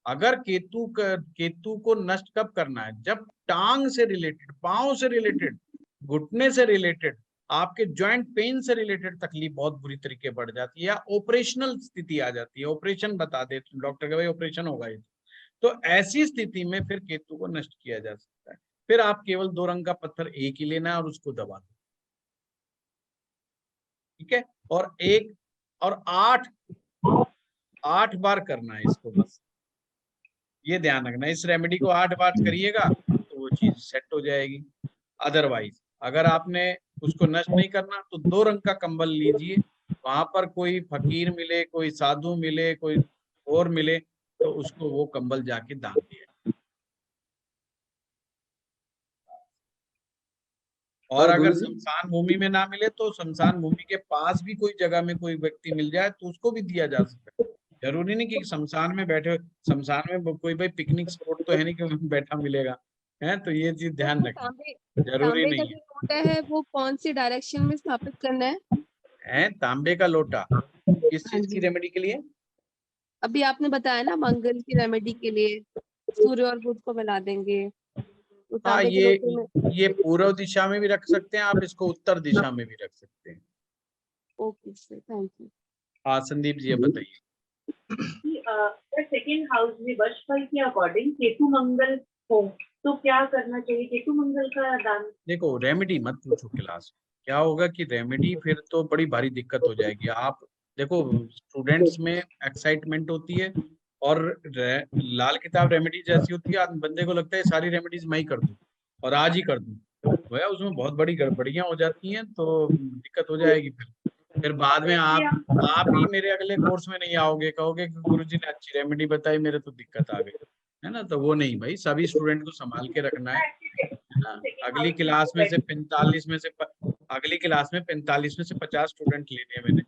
अगर केतु को नष्ट कब करना है? जब टांग से रिलेटेड, पांव से रिलेटेड, घुटने से रिलेटेड, आपके जॉइंट पेन से रिलेटेड तकलीफ बहुत बुरी तरीके बढ़ जाती है या ऑपरेशनल स्थिति आ जाती है, ऑपरेशन बता दे डॉक्टर के भाई ऑपरेशन होगा ये, तो ऐसी स्थिति में फिर केतु को नष्ट किया जा सकता है। फिर आप केवल दो रंग का पत्थर एक ही लेना है और उसको दबा दो, ठीक है। और एक और 8 बार करना है इसको, बस ये ध्यान रखना। इस रेमेडी को 8 बार करिएगा तो वो चीज सेट हो जाएगी। अदरवाइज अगर आपने उसको नष्ट नहीं करना तो दो रंग का कंबल लीजिए, वहां पर कोई फकीर मिले, कोई साधु मिले, कोई और मिले तो उसको वो कंबल जाके दान दिए। और अगर शमशान भूमि में ना मिले तो शमशान भूमि के पास भी कोई जगह में कोई व्यक्ति मिल जाए तो उसको भी दिया जा सकता है। जरूरी नहीं कि शमशान में बैठे, शमशान में कोई भाई पिकनिक स्पॉट तो है नहीं कि बैठा मिलेगा, है। तो ये चीज ध्यान रखना, जरूरी नहीं है। लोटा है वो कौन सी डायरेक्शन में स्थापित करना है? तांबे का लोटा किस चीज की रेमेडी के लिए? अभी आपने बताया ना मंगल की रेमेडी के लिए सूर्य और बुध को मिला देंगे। तो हाँ, तांबे के लोटे में ये पूर्व दिशा में भी रख सकते हैं आप, इसको उत्तर दिशा में भी रख सकते हैं। Okay sir, thank you. हाँ संदीप जी, अब बताइए। सेकेंड हाउस में वर्ष फल के अकॉर्डिंग केतु मंगल हो तो क्या करना चाहिए? केतु मंगल का दान। देखो, रेमेडी मत पूछो क्लास में, क्या होगा कि रेमेडी फिर तो बड़ी भारी दिक्कत हो जाएगी। आप देखो, स्टूडेंट्स में एक्साइटमेंट होती है और लाल किताब रेमेडी जैसी होती है, बंदे को लगता है सारी रेमेडीज मैं ही कर दूं और आज ही कर दूं, भैया उसमें बहुत बड़ी गड़बड़ियां हो जाती हैं, तो दिक्कत हो जाएगी। फिर बाद में आप ही मेरे अगले कोर्स में नहीं आओगे, कहोगे कि गुरुजी ने अच्छी रेमेडी बताई, मेरे तो दिक्कत आ गई, है ना। तो वो नहीं भाई, सभी स्टूडेंट को संभाल के रखना है ना। अगली क्लास में से 45 में से 50 स्टूडेंट लेने हैं मैंने।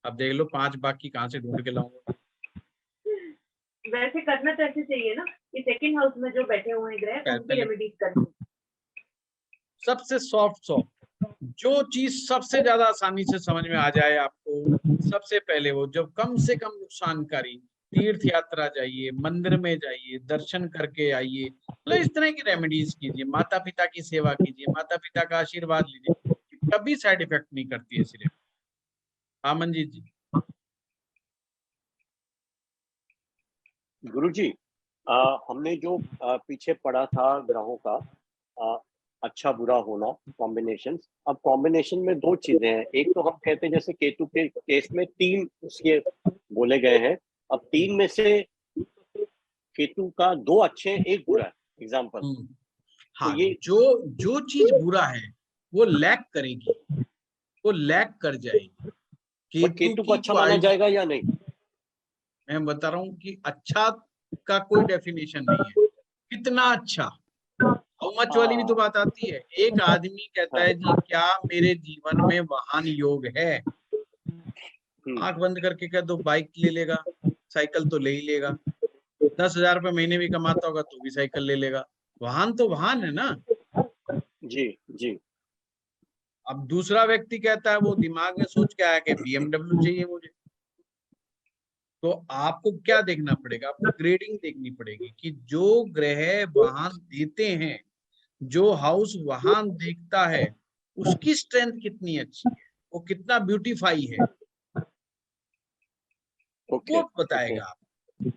अब देख लो 5 बाकी कहाँ से ढूंढ के लाऊंगा। वैसे करना तो ऐसे चाहिए ना कि सेकंड हाउस में जो बैठे हुए हैं ग्रह उनकी रेमेडीज करनी। सबसे सॉफ्ट जो चीज सबसे ज्यादा आसानी से समझ में आ जाए आपको, सबसे पहले वो जो कम से कम नुकसानकारी, तीर्थ यात्रा जाइए, मंदिर में जाइए, दर्शन करके आइए, मतलब इस तरह की रेमेडीज कीजिए, माता पिता की सेवा कीजिए, माता पिता का आशीर्वाद लीजिए, कभी साइड इफेक्ट नहीं करती है सिर्फ। हाँ मंजीत जी। गुरुजी, हमने जो पीछे पढ़ा था ग्रहों का अच्छा बुरा होना कॉम्बिनेशन, अब कॉम्बिनेशन में दो चीजें हैं। एक तो हम कहते हैं जैसे केतु के केस में 3 उसके बोले गए हैं, अब 3 में से केतु का 2 अच्छे हैं 1 बुरा है, एग्जाम्पल। हाँ, तो ये जो चीज बुरा है वो लैक करेगी, वो लैक कर जाएगी। केतु को अच्छा माना जाएगा या नहीं? मैं बता रहा हूँ कि अच्छा का कोई डेफिनेशन नहीं है, कितना अच्छा, हाउ मच वाली भी तो बात आती है। एक आदमी कहता है जी क्या मेरे जीवन में वाहन योग है, आंख बंद करके कह दो बाइक ले लेगा, साइकिल तो ले ही लेगा, 10,000 रुपए महीने भी कमाता होगा तो भी साइकिल ले लेगा, वाहन तो वाहन है ना। जी जी। अब दूसरा व्यक्ति कहता है, वो दिमाग में सोच के आया कि BMW चाहिए मुझे, तो आपको क्या देखना पड़ेगा, आपको ग्रेडिंग देखनी पड़ेगी कि जो ग्रह वाहन देते हैं, जो हाउस वाहन देखता है, उसकी स्ट्रेंथ कितनी अच्छी है, वो कितना ब्यूटीफाई है, वो बताएगा आप।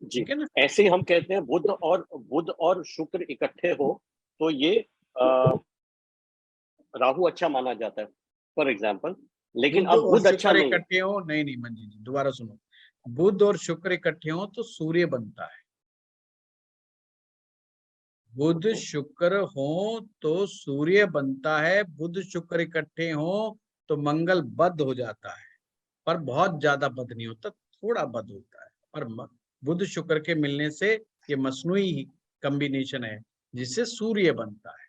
जी, ऐसे ही हम कहते हैं बुध और शुक्र इकट्ठे हो तो ये राहु अच्छा माना जाता है फॉर एग्जाम्पल, लेकिन अब बुध अच्छा नहीं इकट्ठे हो, नहीं मंजी जी दोबारा सुनो, बुध और शुक्र इकट्ठे हो तो सूर्य बनता है, बुध शुक्र हो तो सूर्य बनता है, बुध शुक्र इकट्ठे हो तो मंगल बद हो जाता है, पर बहुत ज्यादा बद नहीं होता, थोड़ा बद होता है, पर बुध शुक्र के मिलने से ये मसनूई कॉम्बिनेशन है जिससे सूर्य बनता है।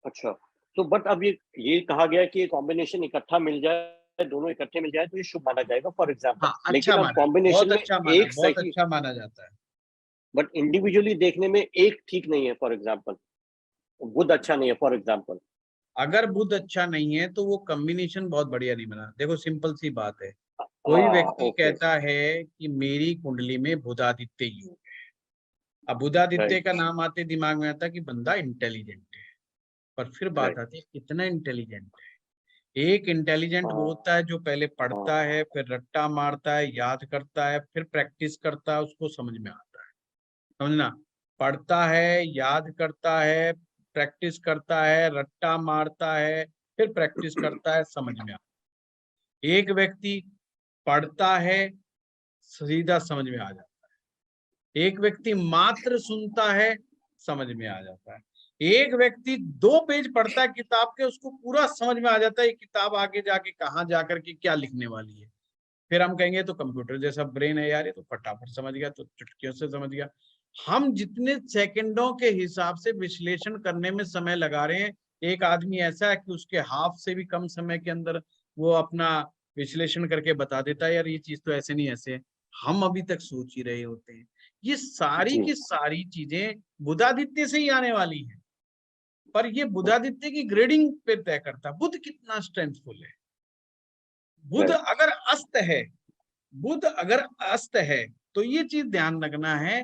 अच्छा, तो बट अब ये कहा गया कि ये कॉम्बिनेशन इकट्ठा मिल जाए, दोनों इकट्ठे मिल जाए तो ये शुभ माना जाएगा फॉर एग्जाम्पल। हाँ, लेकिन अच्छा अब कॉम्बिनेशन में एक बहुत अच्छा माना जाता है, बट इंडिविजुअली देखने में एक ठीक नहीं है फॉर एग्जाम्पल, बुध अच्छा नहीं है फॉर एग्जाम्पल। अगर बुध अच्छा नहीं है तो वो कॉम्बिनेशन बहुत बढ़िया नहीं बना। देखो सिंपल सी बात है, कोई व्यक्ति कहता है कि मेरी कुंडली में बुधादित्य योग है, अब बुधादित्य का नाम आते दिमाग में आता है कि बंदा इंटेलिजेंट है, पर फिर बात आती है कितना इंटेलिजेंट है। एक इंटेलिजेंट वो होता है जो पहले पढ़ता है, फिर रट्टा मारता है, याद करता है, फिर प्रैक्टिस करता है, उसको समझ में आता है, समझना, पढ़ता है, याद करता है, प्रैक्टिस करता है, रट्टा मारता है, फिर प्रैक्टिस करता है, समझ में आता है। एक व्यक्ति पढ़ता है, सीधा समझ में आ जाता है, एक व्यक्ति मात्र सुनता है, समझ में आ जाता है, एक व्यक्ति 2 पेज पढ़ता है किताब के, उसको पूरा समझ में आ जाता है ये किताब आगे जाके कहाँ जाकर के क्या लिखने वाली है। फिर हम कहेंगे तो कंप्यूटर जैसा ब्रेन है यार, ये तो फटाफट समझ गया, तो चुटकियों से समझ गया। हम जितने सेकंडों के हिसाब से विश्लेषण करने में समय लगा रहे हैं, एक आदमी ऐसा है कि उसके हाफ से भी कम समय के अंदर वो अपना विश्लेषण करके बता देता है यार ये चीज तो ऐसे नहीं ऐसे है, हम अभी तक सोच ही रहे होते हैं। ये सारी की सारी चीजें बुधादित्य से ही आने वाली हैं, पर ये बुधादित्य की ग्रेडिंग पे तय करता है बुध कितना स्ट्रेंथफुल है। बुध अगर अस्त है तो ये चीज ध्यान रखना है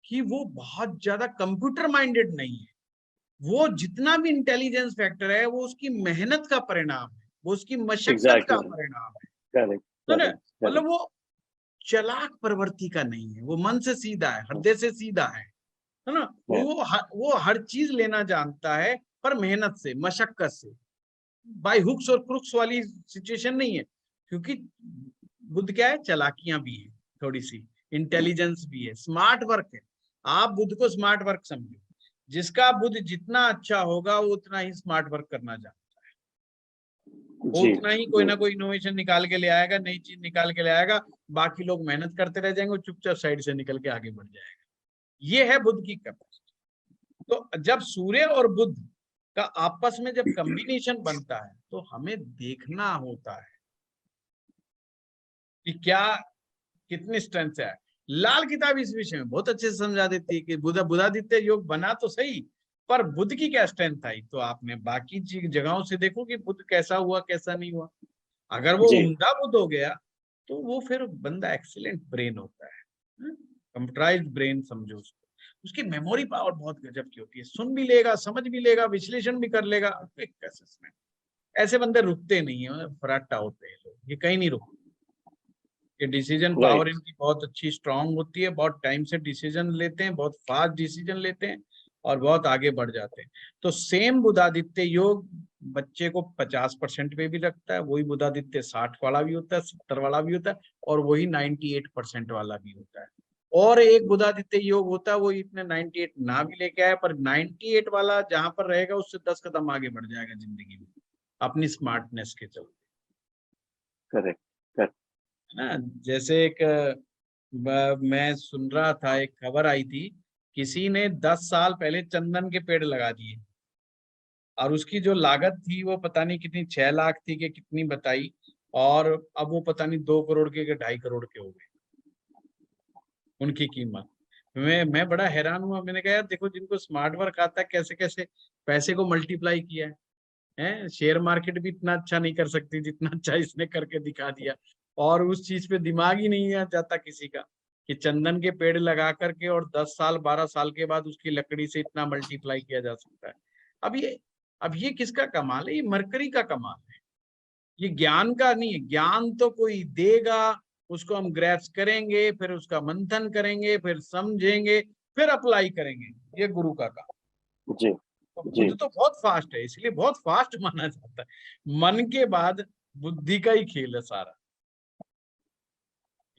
कि वो बहुत ज्यादा कंप्यूटर माइंडेड नहीं है, वो जितना भी इंटेलिजेंस फैक्टर है वो उसकी मेहनत का परिणाम है, वो उसकी मशक्कत का परिणाम है, तो ना मतलब वो चालाक प्रवृत्ति का नहीं है, वो मन से सीधा है, हृदय से सीधा है ना, वो हर चीज लेना जानता है, पर मेहनत से, मशक्कत से, बाय हुक्स और क्रुक्स वाली सिचुएशन नहीं है, क्योंकि बुध क्या है, चालाकियां भी है, थोड़ी सी इंटेलिजेंस भी है, स्मार्ट वर्क है। आप बुध को स्मार्ट वर्क समझो, जिसका बुध जितना अच्छा होगा वो उतना ही स्मार्ट वर्क करना जानता है, वो उतना ही कोई ना कोई इनोवेशन निकाल के ले आएगा, नई चीज निकाल के ले आएगा, बाकी लोग मेहनत करते रह जाएंगे, चुपचाप साइड से निकल के आगे बढ़ जाएगा। ये है बुध की कैपेसिटी। तो जब सूर्य और बुध का आपस में जब कॉम्बिनेशन बनता है तो हमें देखना होता है कि क्या कितनी स्ट्रेंथ से आया। लाल किताब इस विषय में बहुत अच्छे से समझा देती है कि बुधादित्य योग बना तो सही, पर बुध की क्या स्ट्रेंथ आई। तो आपने बाकी जगहों से देखो कि बुध कैसा हुआ कैसा नहीं हुआ। अगर वो उमदा बुध हो गया तो वो फिर बंदा एक्सीलेंट ब्रेन होता है, कंप्यूटराइज्ड ब्रेन समझो उसको। उसकी मेमोरी पावर बहुत गजब की होती है, सुन भी लेगा, समझ भी लेगा, विश्लेषण भी कर लेगा। ऐसे बंदे रुकते नहीं है, फराटा होते हैं लोग, ये कहीं नहीं रुकते। ये डिसीजन पावर इनकी बहुत अच्छी स्ट्रांग होती है, बहुत टाइम से डिसीजन लेते हैं, बहुत फास्ट डिसीजन लेते हैं और बहुत आगे बढ़ जाते हैं। तो सेम बुधादित्य योग बच्चे को 50% पे भी रखता है, वही बुधादित्य 60 वाला भी होता है, 70 वाला भी होता है, और वही 98% वाला भी होता है। और एक बुधादित्य योग होता है वो इतने 98 ना भी लेके आए, पर 98 वाला जहां पर रहेगा उससे 10 कदम आगे बढ़ जाएगा जिंदगी में अपनी स्मार्टनेस के चलते। करेक्ट ना, जैसे एक मैं सुन रहा था, एक खबर आई थी, किसी ने 10 साल पहले चंदन के पेड़ लगा दिए और उसकी जो लागत थी वो पता नहीं कितनी 6 लाख थी कि कितनी बताई, और अब वो पता नहीं 2 करोड़ के 2.5 करोड़ के हो गए उनकी कीमत। मैं बड़ा हैरान हुआ। मैंने कहा यार देखो, जिनको स्मार्ट वर्क आता है कैसे कैसे पैसे को मल्टीप्लाई किया है। शेयर मार्केट भी इतना अच्छा नहीं कर सकती जितना अच्छा इसने करके दिखा दिया। और उस चीज पे दिमाग ही नहीं जाता किसी का कि चंदन के पेड़ लगा करके और 10 साल 12 साल के बाद उसकी लकड़ी से इतना मल्टीप्लाई किया जा सकता है। अब ये किसका कमाल है? ये मरकरी का कमाल है, ये ज्ञान का नहीं है। ज्ञान तो कोई देगा, उसको हम ग्रैप्स करेंगे, फिर उसका मंथन करेंगे, फिर समझेंगे, फिर अप्लाई करेंगे। ये गुरु का काम। जी बुद्ध तो बहुत फास्ट है, इसलिए बहुत फास्ट माना जाता है। मन के बाद बुद्धि का ही खेल है सारा।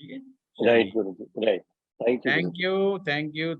ठीक है, right Guru ji, right. Thank you.